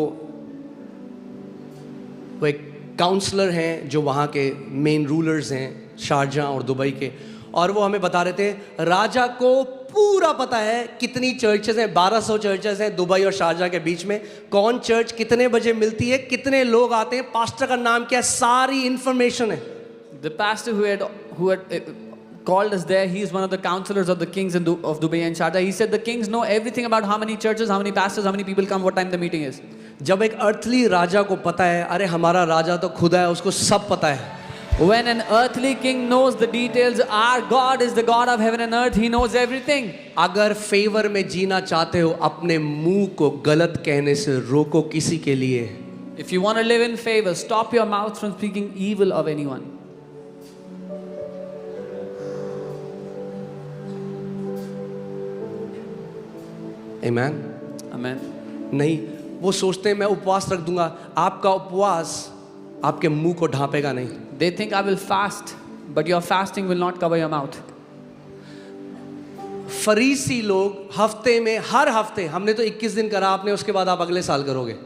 एक काउंसलर हैं जो वहाँ के मेन रूलर्स हैं शारजाह और दुबई के, और वो हमें बता रहे थे राजा को पूरा पता है कितनी चर्चेज हैं, 1200 चर्चेज हैं दुबई और शारजाह के बीच में, कौन चर्च कितने बजे मिलती है, कितने लोग आते हैं, पास्टर का नाम क्या है, सारी इंफॉर्मेशन है। The pastor who had called us there, he is one of the counselors of the kings of Dubai and Sharjah. He said the kings know everything about how many churches, how many pastors, how many people come, what time the meeting is. जब एक earthly राजा को पता है, अरे हमारा राजा तो खुदा है, उसको सब पता है। When an earthly king knows the details, our God is the God of heaven and earth. He knows everything. अगर फेवर में जीना चाहते हो, अपने मुंह को गलत कहने से रोको किसी के लिए। If you want to live in favor, stop your mouth from speaking evil of anyone. Amen? Amen. नहीं, वो सोचते हैं मैं उपवास रख दूंगा, आपका उपवास आपके मुंह को ढांपेगा नहीं। They think I will fast, but your fasting will not cover your mouth. फरीसी लोग हफ्ते में, हर हफ्ते, हमने तो 21 दिन करा, आपने उसके बाद आप अगले साल करोगे,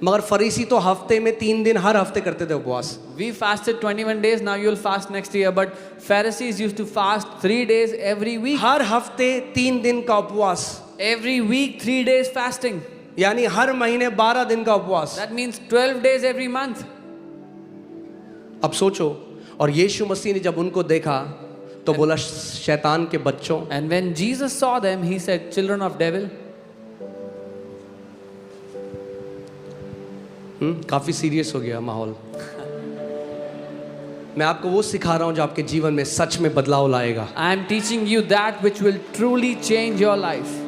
मगर फरीसी तो हफ्ते में 3 दिन हर हफ्ते करते थे उपवास। We fasted 21 days, now you will fast next year. But Pharisees used to fast 3 days every week. हर हफ्ते 3 दिन का उपवास, Every week 3 days fasting. यानी हर महीने 12 दिन का उपवास। That means 12 days every month. अब सोचो, और यीशु मसीह ने जब उनको देखा तो बोला शैतान के बच्चों। And when Jesus saw them, he said, children of devil. काफी सीरियस हो गया माहौल। मैं आपको वो सिखा रहा हूं जो आपके जीवन में सच में बदलाव लाएगा। I am teaching you that which will truly change your life.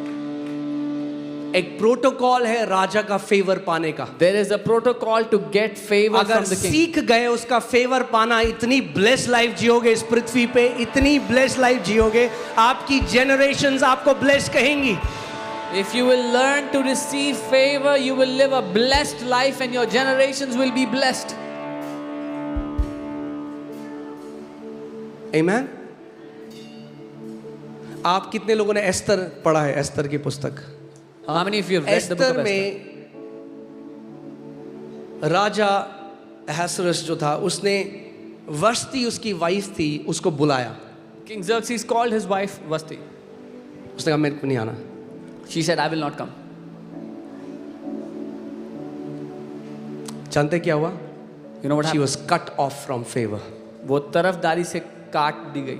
एक प्रोटोकॉल है राजा का फेवर पाने का। There is a protocol to get favor अगर from the king. सीख गए उसका फेवर पाना, इतनी ब्लेस लाइफ जियोगे इस पृथ्वी पे, इतनी ब्लेस लाइफ जियोगे, आपकी जनरेशंस आपको ब्लेस कहेंगी। If you will learn to receive favor, you will live a blessed life and your generations will be blessed. Amen? आप कितने लोगों ने एस्तर पढ़ा है, एस्तर की पुस्तक? How many of you have read the book Esther of Esther? में राजा अहसुरस जो था, उसने वस्ती उसकी वाइफ थी, उसको बुलाया। King Xerxes called his wife Vasti. उसने कहा मेरे को नहीं आना। She said, I will not come. जानते क्या हुआ? You know what She happened? was cut off from favor. वो तरफदारी से काट दी गई,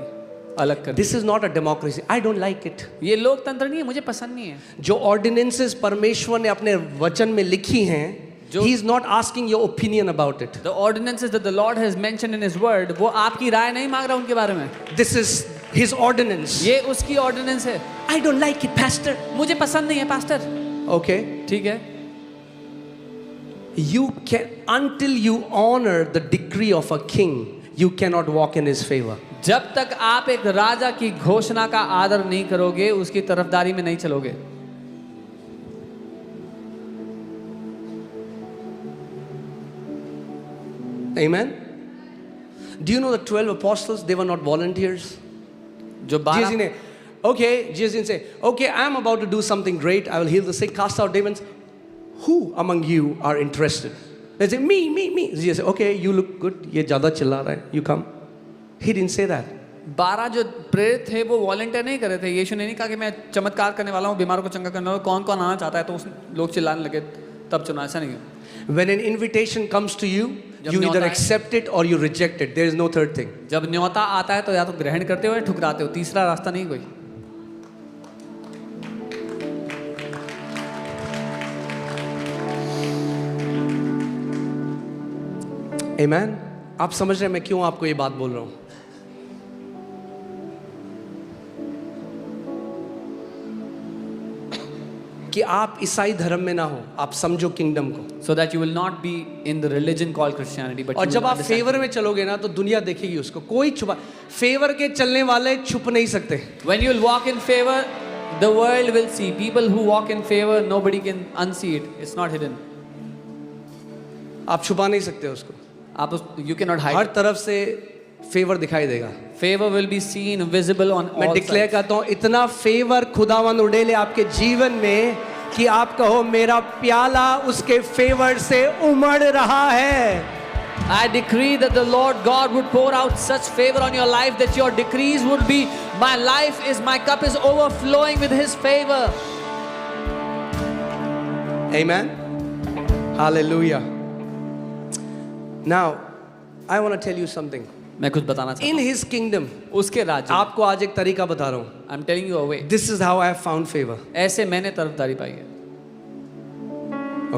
अलग कर दी। This is not a democracy. I don't like it. ये लोकतंत्र नहीं है, मुझे पसंद नहीं है। जो ऑर्डिनेंसेस परमेश्वर ने अपने वचन में लिखी हैं, he is not asking your opinion about it. The ordinances that the Lord has mentioned in His Word, वो आपकी राय नहीं मांग रहा उनके बारे में। This is his ordinance. ये उसकी ऑर्डिनेंस है। I don't like it, pastor. मुझे पसंद नहीं है पास्टर। Okay. ठीक है। You can, until you honor the decree of a king, you cannot walk in his favor. जब तक आप एक राजा की घोषणा का आदर नहीं करोगे, उसकी तरफदारी में नहीं चलोगे। Amen. Do you know the 12 apostles? They were not volunteers. जो 12 Jesus, okay, Jesus didn't say, okay, I'm about to do something great. I will heal the sick, cast out demons. Who among you are interested? They say, me. Jesus said, okay, you look good. ये ज़्यादा चिल्ला रहा है. You come. He didn't say that. 12 जो प्रेरित थे वो volunteer नहीं कर रहे थे। यीशु ने नहीं कहा कि मैं चमत्कार करने वाला हूँ, बीमारों को चंगा करने वाला हूँ, कौन कौन आना चाहता है, तो उस लोग चिल्लाने लगे तब चुना। ऐसा नहीं है। When an invitation comes to you, जब you न्योता either है- accept it or you reject it. There is no third thing. जब न्योता आता है तो या तो ग्रहण करते हो या ठुकराते हो, तीसरा रास्ता नहीं कोई। Amen. आप समझ रहे हैं मैं क्यों आपको ये बात बोल रहा हूँ? कि आप ईसाई धर्म में ना हो, आप समझो किंगडम को। So that you will not be in the religion called Christianity, but और you जब will आप understand. फेवर में चलोगे ना तो दुनिया देखेगी उसको, कोई छुपा, फेवर के चलने वाले छुप नहीं सकते। When you will walk in favor, the world will see. People who walk in favor, nobody can unsee it. It's not hidden. आप छुपा नहीं सकते उसको, You cannot hide. हर तरफ से फेवर दिखाई देगा। Favor will be seen, visible on मैं all डिक्लेयर sides. करता हूँ, इतना फेवर खुदावंद उड़ेले आपके जीवन में कि आप कहो मेरा प्याला उसके फेवर से उमड़ रहा है। I decree that the Lord God would pour out such favor on your life that your decrees would be, my cup is overflowing with His favor. Amen. Hallelujah. Now, I want to tell you something. मैं कुछ बताना चाहता In His kingdom, हूँ उसके राज्य आपको आज एक तरीका बता रहा हूँ. I'm telling you a way. This is how I have found favor. ऐसे मैंने तरफदारी पाई है.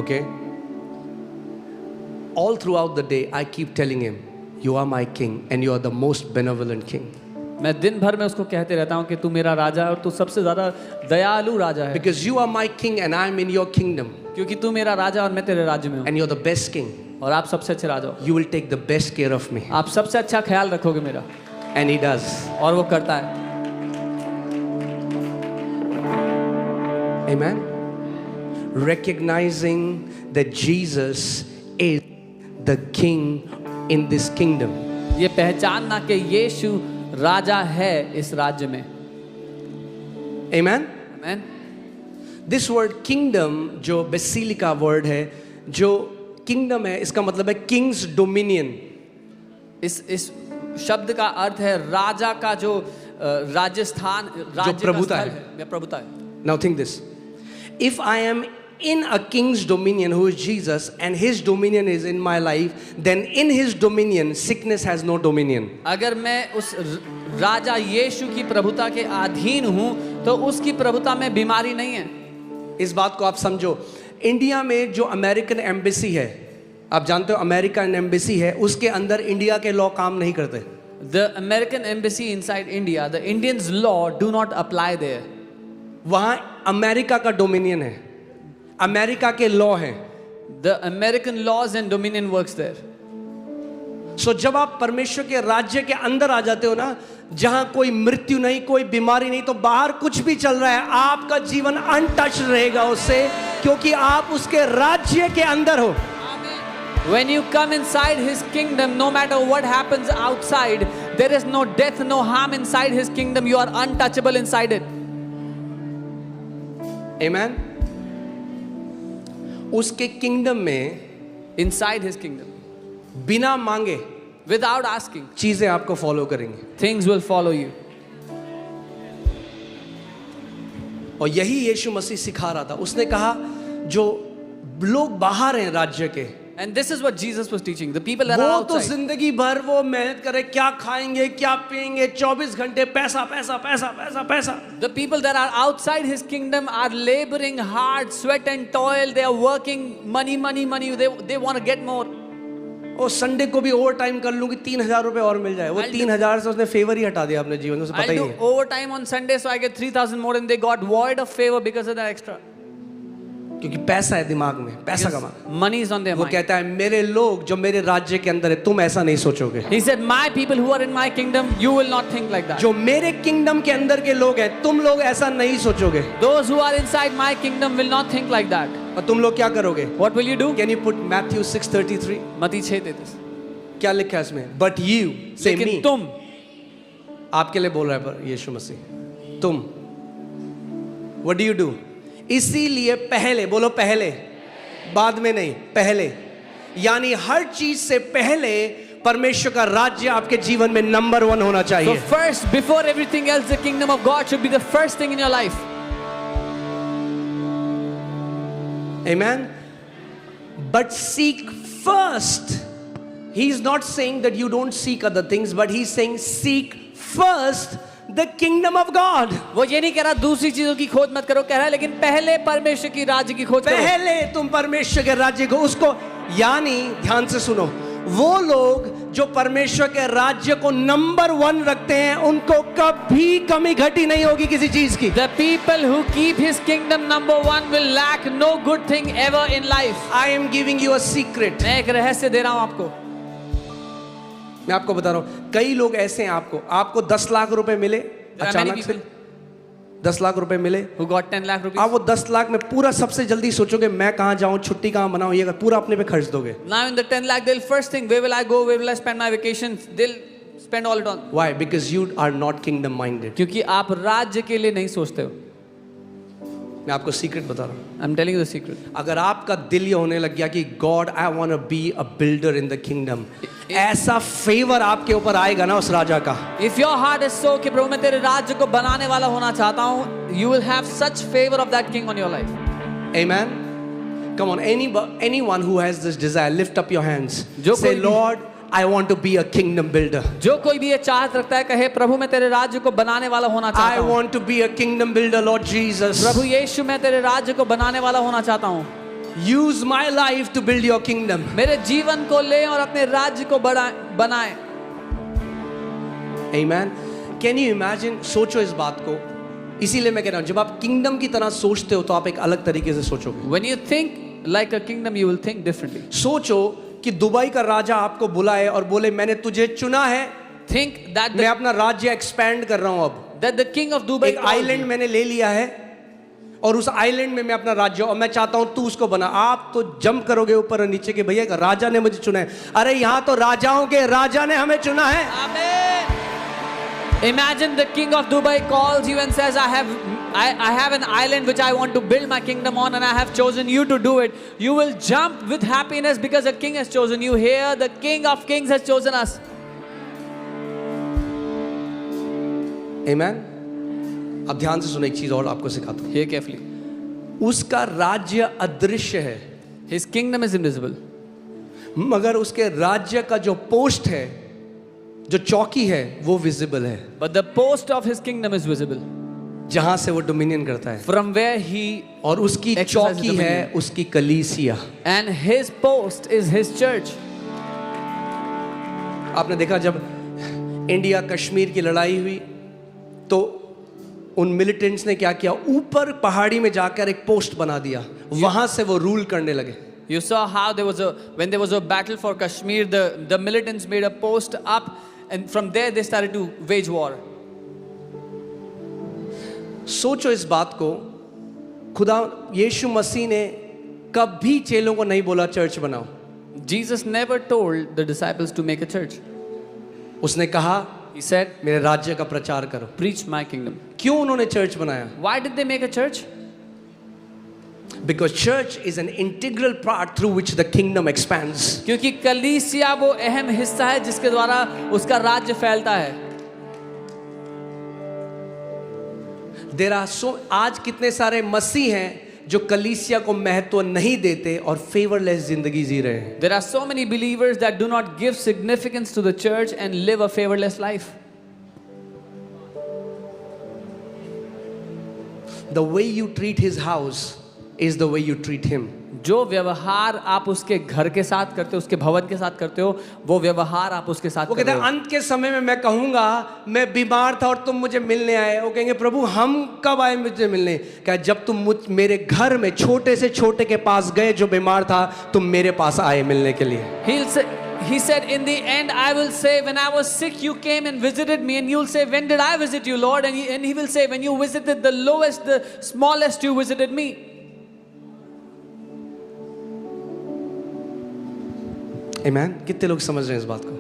Okay? All throughout the day, I keep telling him, you are my king and you are the most benevolent king. मैं दिन भर में उसको कहते रहता हूँ कि तू मेरा राजा है और तू सबसे ज़्यादा दयालु राजा है. Because you are my king and I am in your kingdom. क्योंकि तू मेरा राजा और मैं तेरे राज्य में हूँ. And you're the best king. और आप सबसे अच्छे राजा हो. You will take the best care of me. आप सबसे अच्छा ख्याल रखोगे मेरा. And he does. और वो करता है. Amen. Recognizing that Jesus is the king in this kingdom. ये पहचानना कि यीशु राजा है इस राज्य में. Amen. Amen. This word kingdom जो बेसिलिका वर्ड है, जो किंगडम है, इसका मतलब है किंग्स डोमिनियन. इस शब्द का अर्थ है राजा का जो राजस्थान, राज्य प्रभुता का है. स्थल है, प्रभुता है. Now think this. If I am in a king's dominion who is Jesus and his dominion is in my life, then in his dominion sickness has no dominion. अगर मैं उस राजा यीशु की प्रभुता के अधीन हूँ तो उसकी प्रभुता में बीमारी नहीं है. इस बात को आप समझो. इंडिया में जो अमेरिकन एम्बेसी है, आप जानते हो अमेरिकन एम्बेसी है, उसके अंदर इंडिया के लॉ काम नहीं करते. The American embassy inside India, the Indians law do not apply there. वहाँ अमेरिका का डोमिनियन है, अमेरिका के लॉ हैं. The American laws and dominion works there. सो जब आप परमेश्वर के राज्य के अंदर आ जाते हो ना, जहां कोई मृत्यु नहीं, कोई बीमारी नहीं, तो बाहर कुछ भी चल रहा है, आपका जीवन अनटच रहेगा उससे, क्योंकि आप उसके राज्य के अंदर हो. When you come inside His kingdom, no matter what happens outside, there is no death, no harm inside His kingdom. You are untouchable inside it. Amen. उसके किंगडम में Inside His kingdom, बिना मांगे without asking, चीजें आपको follow करेंगे. things will follow you. और यही यीशु मसीह सिखा रहा था. उसने कहा जो लोग बाहर हैं राज्य के, And this is what Jesus was teaching. The people that are वो तो outside, जिंदगी भर वो मेहनत करे, क्या खाएंगे क्या पिएंगे, 24 घंटे पैसा पैसा पैसा पैसा पैसा. the people that are outside His kingdom are laboring hard, sweat and toil. They are working, money, money, money. They want to get more. और संडे को भी ओवर टाइम कर लूँ कि 3,000 रुपए और मिल जाए. वो 3,000 से उसने फेवर ही हटा दिया अपने जीवन में, उसे पता I'll ही do नहीं. overtime on Sunday, so I get 3,000 more, and they got void of favor because of that extra. क्योंकि पैसा है दिमाग में, पैसा कमा. Money is on their वो mind. कहता है मेरे लोग जो मेरे राज्य के अंदर है, तुम ऐसा नहीं सोचोगे. He said, "My people who are in my kingdom, you will not think like that. जो मेरे किंगडम के अंदर के लोग हैं, तुम लोग ऐसा नहीं सोचोगे. Those who are inside my kingdom will not think like that." और तुम लोग क्या करोगे? What will you do? Can you put Matthew 6:33? मत्ती 6:33. क्या लिखा है इसमें? But you, say me. लेकिन तुम, आपके लिए बोल रहा है पर यीशु मसीह. तुम. What do you do? इसीलिए पहले, बोलो पहले, बाद में नहीं, पहले. यानी हर चीज से पहले परमेश्वर का राज्य आपके जीवन में नंबर 1 होना so चाहिए. first, before everything else, the kingdom of God should be the first thing in your life. Amen. But seek first. He is not saying that you don't seek other things, but he's saying seek first the kingdom of God. वो ये नहीं कह रहा दूसरी चीजों की खोज मत करो, कह रहा है लेकिन पहले परमेश्वर की राज्य की खोज करो. पहले तुम परमेश्वर के राज्य को, उसको, यानी ध्यान से सुनो, वो लोग जो परमेश्वर के राज्य को नंबर 1 रखते हैं, उनको कभी कमी घटी नहीं होगी किसी चीज की. The people who keep His kingdom number 1 will lack no good thing ever in life. I am giving you a secret. मैं एक रहस्य दे रहा हूं आपको. मैं आपको बता रहा हूं, कई लोग ऐसे हैं, आपको 10 लाख रुपए मिले There are many अचानक से, people 10 लाख रुपए मिले, who got 10 lakh rupees. आप वो 10 लाख में पूरा सबसे जल्दी सोचोगे मैं कहाँ जाऊं, छुट्टी कहाँ मनाऊं, ये पूरा अपने पे खर्च दोगे. Now in the 10 lakh, they'll first think, where will I go? Where will I spend my vacations? They'll spend all it on. Why? Because you are not kingdom minded. क्योंकि आप राज्य के लिए नहीं सोचते हो. मैं आपको सीक्रेट बता रहा हूँ, I'm telling you the secret. अगर आपका दिल ये होने लग गया कि god I want to be a builder in the kingdom, ऐसा फेवर आपके ऊपर आएगा ना उस राजा का। If your heart is so कि प्रभु मैं तेरे राज्य को बनाने वाला होना चाहता हूँ, you will have such favor of that king on your life. Amen. Come on, anyone who has this desire, lift up your hands. जो Say, कोई भी- Lord, I want to be a kingdom builder. जो कोई भी ये चाहत रखता है कहे प्रभु मैं तेरे राज्य को बनाने वाला होना I चाहता हूँ। want to be a kingdom builder, Lord Jesus. प्रभु यीशु मैं तेरे राज्य को बनाने वाला होना चाहता हूँ। Use my life to build your kingdom. मेरे जीवन को ले और अपने राज्य को बनाए। Amen. Can you imagine? सोचो इस बात को। इसीलिए मैं कह रहा हूँ, जब आप किंगडम की तरह सोचते हो तो आप एक अलग तरीके से सोचोगे। When you think like a kingdom, you will think differently. सोचो कि दुबई का राजा आपको बुलाए और बोले मैंने तुझे चुना है, Think that मैं अपना राज्य एक्सपैंड कर रहा हूँ अब। the king of Dubai एक called आइलैंड you. मैंने ले लिया है और उस आइलैंड में मैं अपना राज्य, और मैं चाहता हूं तू उसको बना। आप तो जंप करोगे ऊपर और नीचे के, भैया राजा ने मुझे चुना है। अरे यहां तो राजाओं के राजा ने हमें चुना है। Amen. Imagine the king of Dubai calls you and says, I have an island which I want to build my kingdom on and I have chosen you to do it. You will jump with happiness because the king has chosen you. Here the king of kings has chosen us. Amen. अब ध्यान से सुनो, एक चीज और आपको सिखाता Hear carefully. हूं। उसका राज्य अदृश्य है, His kingdom is invisible. मगर उसके राज्य का जो पोस्ट है, जो चौकी है, वो विजिबल है, But the post of his kingdom is visible. जहां से वो डोमिनियन करता है। From where he, और उसकी exercises चौकी है dominion. उसकी कलीसिया। and his post is his church. आपने देखा जब इंडिया कश्मीर की लड़ाई हुई तो उन मिलिटेंट्स ने क्या किया, ऊपर पहाड़ी में जाकर एक पोस्ट बना दिया, वहां से वो रूल करने लगे। You saw how when there was a battle for Kashmir, the militants made a post up and from there they started to wage war. सोचो इस बात को, खुदा यीशु मसीह ने कभी चेलों को नहीं बोला चर्च बनाओ। Jesus never told the disciples to make a church. उसने कहा He said, मेरे राज्य का प्रचार करो। preach my kingdom. क्यों उन्होंने चर्च बनाया? Why did they make a church? Because church is an integral part through which the kingdom expands. क्योंकि कलीसिया वो अहम हिस्सा है जिसके द्वारा उसका राज्य फैलता है। There are आज कितने सारे मसीह हैं जो कलीसिया को महत्व नहीं देते और फेवरलेस जिंदगी जी रहे हैं। There are so many believers that do not give significance to the church and live a favorless life. The way you treat his house is the way you treat him. जो व्यवहार आप उसके घर के साथ करते हो, उसके भवन के साथ करते हो, वो व्यवहार आप उसके साथ वो कर कहते रहे हैं हो। अंत के समय में मैं कहूंगा मैं बीमार था और तुम मुझे मिलने आए। वो कहेंगे प्रभु हम कब आए मुझे मिलने? क्या जब तुम मेरे घर में छोटे से छोटे के पास गए जो बीमार था, तुम मेरे पास आए मिलने के लिए। He said, in the end, I will say, when I was sick, you came and visited me. And you'll say, when did I visit you, Lord? And he will say, when you visited the lowest, the smallest, you visited me. आमीन। कितने लोग समझ रहे हैं इस बात को?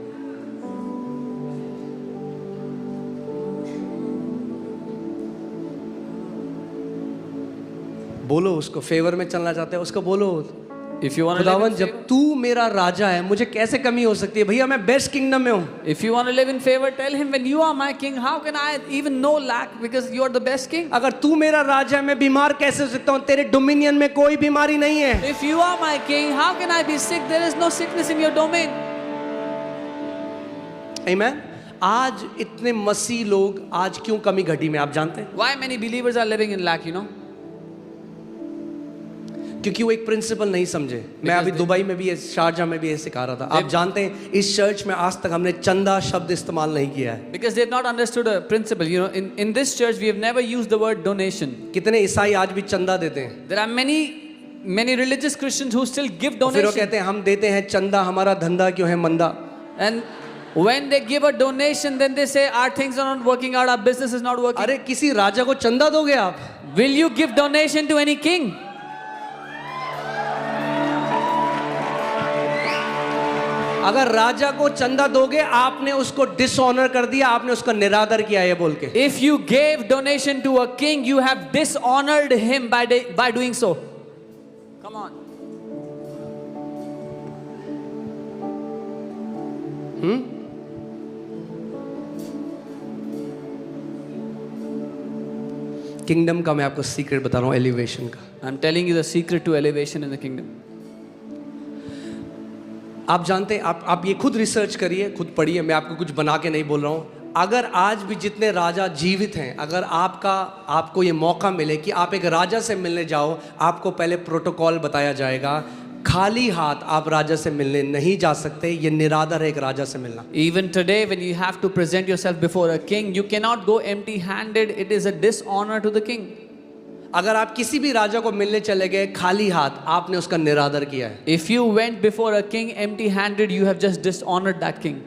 बोलो उसको, फेवर में चलना चाहते हैं उसको बोलो, If you want to live खुदावन in जब favor, तू मेरा राजा है मुझे कैसे कमी हो सकती है? भैया मैं बेस्ट किंगडम में हूँ। if you want to live in favor, tell him, when you are my king, how can I even know lack? Because you are the best king. अगर तू मेरा राजा है मैं बीमार कैसे हो सकता हूँ? तेरे डोमिनियन में कोई बीमारी नहीं है। If you are my king, how can I be sick? There is no sickness in your domain. आमीन। आज इतने मसीह लोग आज क्यों कमी घटी में आप जानते हैं? Why many believers are living in lack, you know? क्योंकि वो एक प्रिंसिपल नहीं समझे। मैं अभी दुबई में भी, शारजा में भी ये सिखा रहा था। आप जानते हैं इस चर्च में आज तक हमने चंदा शब्द इस्तेमाल नहीं किया है। Because they have not understood a principle. You know, in this church, we have never used the word donation. कितने ईसाई आज भी चंदा देते हैं? There are many religious Christians who still give फिर वो donation. कहते हैं हम देते हैं चंदा, हमारा धंधा क्यों है मंदा? And when they give a donation, then they say our things are not working out, our business is not working. अरे किसी राजा को चंदा दोगे आप? Will you give donation to any king? अगर राजा को चंदा दोगे, आपने उसको डिसऑनर कर दिया, आपने उसका निरादर किया, ये बोल के। If you gave donation to a king, you have dishonored him by doing so. Come on. Kingdom का मैं आपको सीक्रेट बता रहा हूँ, एलिवेशन का। I'm telling you the secret to elevation in the kingdom. आप जानते हैं, आप ये खुद रिसर्च करिए, खुद पढ़िए, मैं आपको कुछ बना के नहीं बोल रहा हूँ। अगर आज भी जितने राजा जीवित हैं, अगर आपको ये मौका मिले कि आप एक राजा से मिलने जाओ, आपको पहले प्रोटोकॉल बताया जाएगा। खाली हाथ आप राजा से मिलने नहीं जा सकते, ये निरादर है एक राजा से मिलना। Even today, when you have to present yourself before a king, you cannot go empty-handed. It is a dishonor to the king. अगर आप किसी भी राजा को मिलने चले गए खाली हाथ, आपने उसका निरादर किया है। If you went before a king empty-handed, you have just dishonored that king.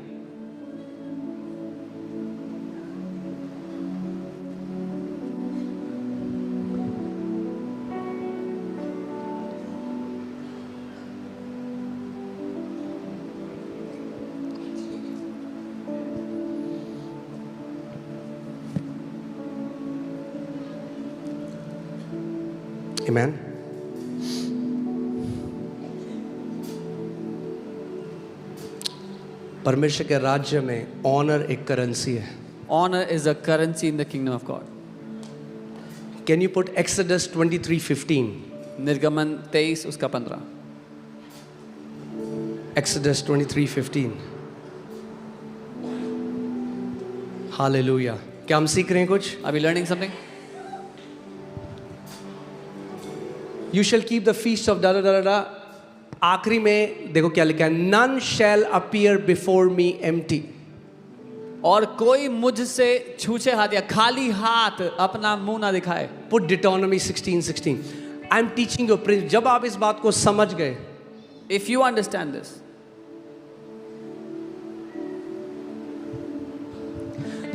Amen. परमेश्वर के राज्य में ऑनर एक करेंसी है। Honor is a currency in the kingdom of God. Can you put Exodus 23:15? निर्गमन 23 उसका 15. Exodus 23:15. Hallelujah. क्या हम सीख रहे हैं कुछ? Are we learning something? You shall keep the feast of da da da da da. आखिरी में देखो क्या लिखा है, none shall appear before me empty. और कोई मुझसे छूछे हाथ या खाली हाथ अपना मुंह ना दिखाए. Put Deuteronomy 16:16. I'm teaching you principle. जब आप इस बात को समझ गए, If you understand this,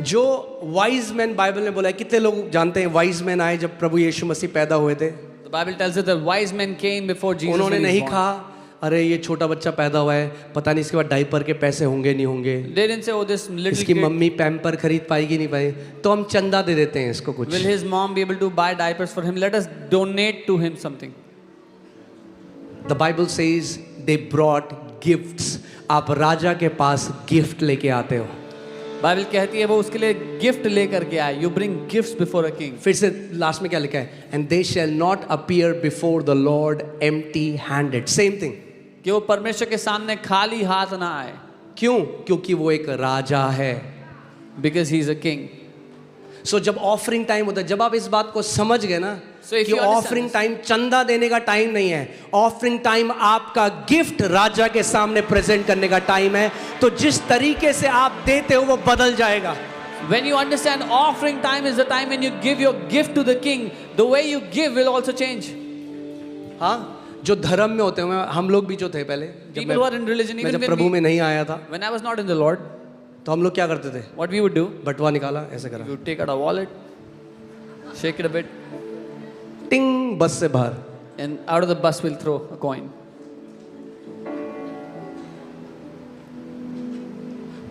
जो वाइज मैन बाइबल में बोला है, कितने लोग जानते हैं वाइज मैन आए जब प्रभु यीशु मसीह पैदा हुए थे? the Bible tells us that wise men came before Jesus. उन्होंने when he नहीं was born. कहा अरे ये छोटा बच्चा पैदा हुआ है, पता नहीं इसके बाद डायपर के पैसे होंगे नहीं होंगे, They didn't say, oh, this little इसकी kid, मम्मी पैम्पर खरीद पाएगी नहीं पाएगी, तो हम चंदा दे देते हैं इसको कुछ। will his mom be able to buy diapers for him? Let us donate to him something. The Bible says they brought gifts. आप राजा के पास गिफ्ट लेके आते हो। बाइबल कहती है वो उसके लिए गिफ्ट लेकर के आए. You bring gifts before a king. फिर से लास्ट में क्या लिखा है? And they shall not appear before the Lord empty-handed. Same thing. कि वो परमेश्वर के सामने खाली हाथ ना आए. क्यों? क्योंकि वो एक राजा है। Because he is a king. सो जब ऑफरिंग टाइम होता है, जब आप इस बात को समझ गए ना So if कि you understand offering this- time चंदा देने का टाइम नहीं है, ऑफरिंग टाइम आपका गिफ्ट राजा के सामने प्रेजेंट करने का टाइम है, तो जिस तरीके से आप देते हो वो बदल जाएगा। When you understand offering time is the time when you give your gift to the king, the way you give will also change. हाँ, जो धर्म में होते हैं, हम लोग भी जो थे पहले, जब People who are in religion, मैं even जब when प्रभु we- में नहीं आया था, When I was not in the Lord, तो हम लोग क्या करते थे? what we would do, बटुआ निकाला, ऐसे करा, you take out a wallet, shake it a bit, टिंग, बस से बाहर। and out of the bus we'll throw a coin.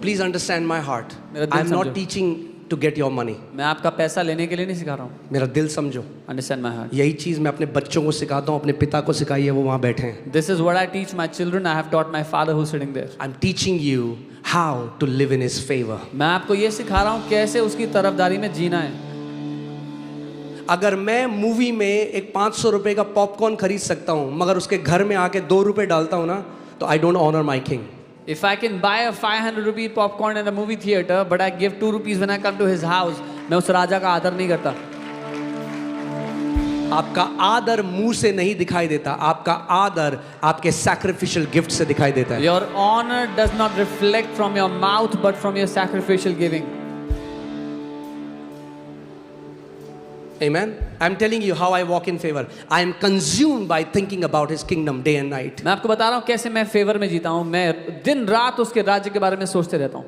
Please understand my heart, मेरा दिल आई एम नॉट समझो। Teaching to get your money. मैं आपका पैसा लेने के लिए नहीं सिखा रहा हूँ. मेरा दिल समझो, Understand my heart. यही चीज मैं अपने बच्चों को सिखाता हूँ, अपने पिता को सिखाई है, वो वहां बैठे हैं। This is what I teach my children. I have taught my father who's sitting there. I'm teaching you how to live in His favor. मैं आपको ये सिखा रहा हूँ कैसे उसकी तरफदारी में जीना है. अगर मैं मूवी में एक 500 रुपए का पॉपकॉर्न खरीद सकता हूँ, मगर उसके घर में आके 2 रुपए डालता हूँ ना, तो I don't honour my king. If I can buy a 500 rupee popcorn in a movie theater, but I give 2 rupees when I come to his house, मैं उस राजा का आदर नहीं करता. आपका आदर मुंह से नहीं दिखाई देता, आपका आदर आपके सैक्रिफिशियल गिफ्ट से दिखाई देता है। Your honor does not reflect from your mouth, but from your sacrificial giving. Amen. I'm telling you how I walk in favor. I am consumed by thinking about His kingdom day and night. मैं आपको बता रहा हूँ कैसे मैं favour में जीता हूँ. मैं दिन रात उसके राज्य के बारे में सोचते रहता हूँ.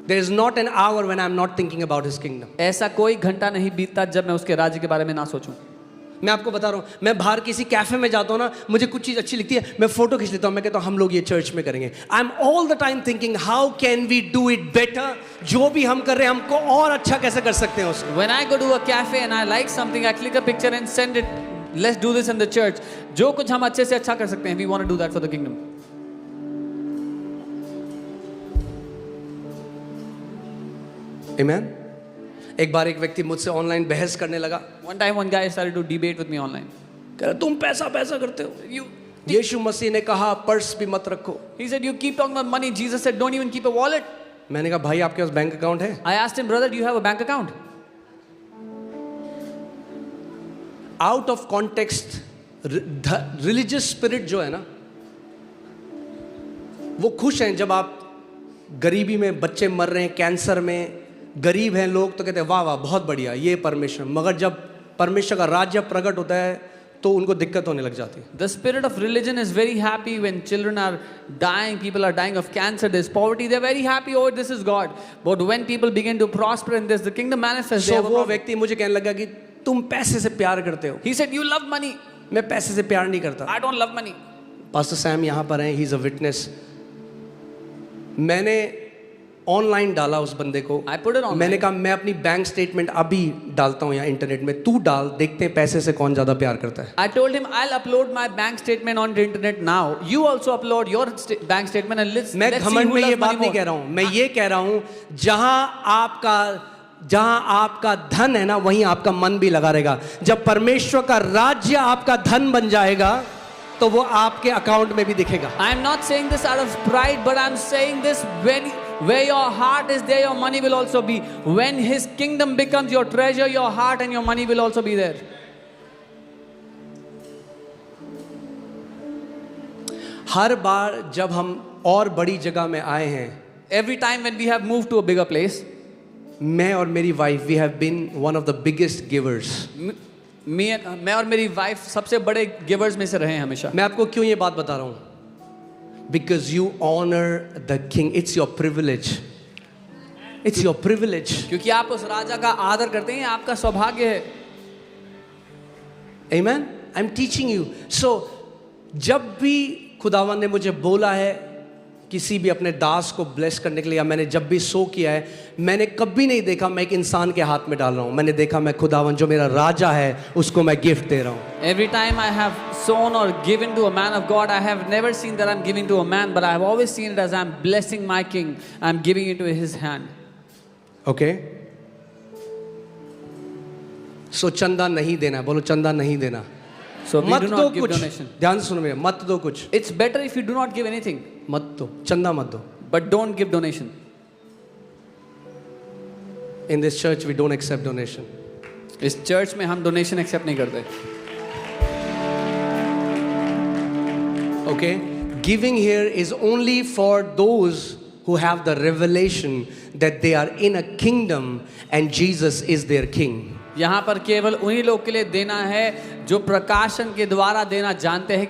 There is not an hour when I'm not thinking about His kingdom. ऐसा कोई घंटा नहीं बीतता जब मैं उसके राज्य के बारे में ना सोचूं. मैं आपको बता रहा हूँ, मैं बाहर किसी कैफे में जाता हूँ ना, मुझे कुछ चीज़ अच्छी लगती है, मैं फोटो खींच लेता हूँ, मैं कहता हूँ हम लोग ये चर्च में करेंगे. I am all the time thinking how can we do it better. जो भी हम कर रहे हैं हमको और अच्छा कैसे कर सकते हैं उसको. When I go to a cafe and I like something, I click a picture and send it. Let's do this in the church. जो कुछ हम अच्छे से अच्छा कर सकते हैं, we want to do that for the kingdom. Amen. एक बार एक व्यक्ति मुझसे ऑनलाइन बहस करने लगा. One time, one guy started to debate with me online. कह रहा तुम पैसा करते हो. You, यीशु मसीह ने कहा पर्स भी मत रखो. he said, you keep talking about money. Jesus said, don't even keep a wallet. मैंने कहा भाई आपके पास बैंक अकाउंट है? I asked him, brother, do you have a bank account? Out of context religious spirit जो है ना, वो खुश हैं जब आप गरीबी में बच्चे मर रहे हैं, कैंसर में गरीब हैं लोग, तो कहते हैं वाह वाह बहुत बढ़िया ये परमेश्वर. मगर जब परमेश्वर का राज्य प्रकट होता है तो उनको दिक्कत होने लग जाती है. The spirit of religion is very happy when children are dying, people are dying of cancer, there's poverty, they're very happy, oh this is God. But when people begin to prosper in this, the kingdom manifests. So वो व्यक्ति मुझे कहने लगा कि तुम पैसे से प्यार करते हो. He said, you love money. मैं पैसे से प्यार नहीं करता. I don't love money. Pastor Sam यहाँ पर हैं, ही इज अ विटनेस. मैंने ऑनलाइन डाला उस बंदे को. I put it online. मैंने कहा मैं अपनी बैंक स्टेटमेंट अभी डालता हूँ यहाँ इंटरनेट में, तू डाल, देखते हैं पैसे से कौन ज्यादा प्यार करता है. I told him, I'll upload my bank statement on the internet now. You also upload your bank statement and let's मैं see घमंड who में loves ये बात money नहीं more. कह रहा हूँ. मैं ये कह रहा हूँ जहां आपका धन है ना, वहीं आपका मन भी लगा रहेगा. जब परमेश्वर का राज्य आपका धन बन जाएगा तो वो आपके अकाउंट में भी दिखेगा. I'm not saying this out of pride, but I'm saying this when where your heart is, there your money will also be. When His kingdom becomes your treasure, your heart and your money will also be there. हर बार जब हम और बड़ी जगह में आए हैं, Every time when we have moved to a bigger place, मैं और मेरी wife we have been one of the biggest givers. मैं और मेरी वाइफ सबसे बड़े गिवर्स में से रहे हैं हमेशा. मैं आपको क्यों ये बात बता रहा हूँ? Because you honour the king. It's your privilege. It's your privilege. क्योंकि आप उस राजा का आदर करते हैं, आपका सौभाग्य है. Amen. I am teaching you. So जब भी खुदावन ने मुझे बोला है किसी भी अपने दास को ब्लेस करने के लिए, या मैंने जब भी सो किया है, मैंने कभी नहीं देखा मैं एक इंसान के हाथ में डाल रहा हूँ. मैंने देखा मैं खुदावन जो मेरा राजा है उसको मैं गिफ्ट दे रहा हूँ. Every time I have sown or given to a man of God, I have never seen that I'm giving to a man, but I have always seen it as I'm blessing my king. I'm giving it to his hand. Okay. So चंदा नहीं देना. बोलो चंदा नहीं देना. So we मत do दो not give कुछ. donation. ध्यान से सुनो मेरा, मत दो कुछ. It's better if you do not give anything, मत दो चंदा, मत दो. but don't give donation. In this church we don't accept donation. इस चर्च में हम डोनेशन एक्सेप्ट नहीं करते. Okay? Giving here is only for those who have the revelation that they are in a kingdom and Jesus is their king. यहाँ पर केवल उन्हीं लोग के लिए देना है जो प्रकाशन के द्वारा देना जानते हैं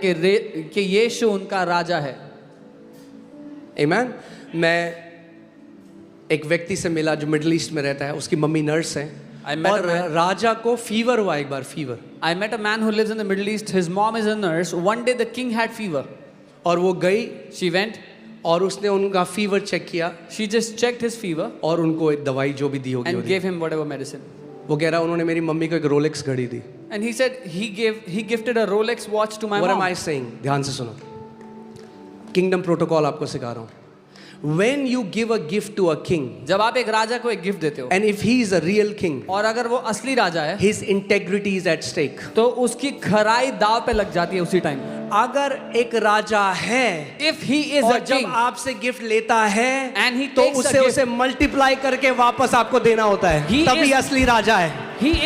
कि यीशु उनका राजा है. Amen? मैं एक व्यक्ति से मिला जो मिडिल ईस्ट में रहता है, उसकी मम्मी नर्स है. I met और a man. राजा को फीवर हुआ एक बार. Fever. I met a man who lives in the Middle East. His mom is a nurse. One day the king had fever. और वो गई She went. और उसने उनका फीवर चेक किया She just checked his fever और उनको एक दवाई जो भी दी होगी वो and the. gave him whatever medicine. वो कह रहा उन्होंने मेरी मम्मी को एक रोलेक्स घड़ी दी. And he said he gifted a Rolex watch to my What am mom. I saying? ध्यान से सुनो. किंगडम प्रोटोकॉल आपको सिखा रहा हूँ. When you give a gift to a king, जब आप एक राजा को एक गिफ्ट देते हो, and if he is a real king, और अगर वो असली राजा है, his integrity is at stake. तो उसकी खराई दाव पे लग जाती है उसी टाइम. अगर एक राजा है If he is और a जब king आपसे गिफ्ट लेता है and he तो takes a उसे gift, उसे मल्टीप्लाई करके वापस आपको देना होता है. He तभी is- असली राजा है. he is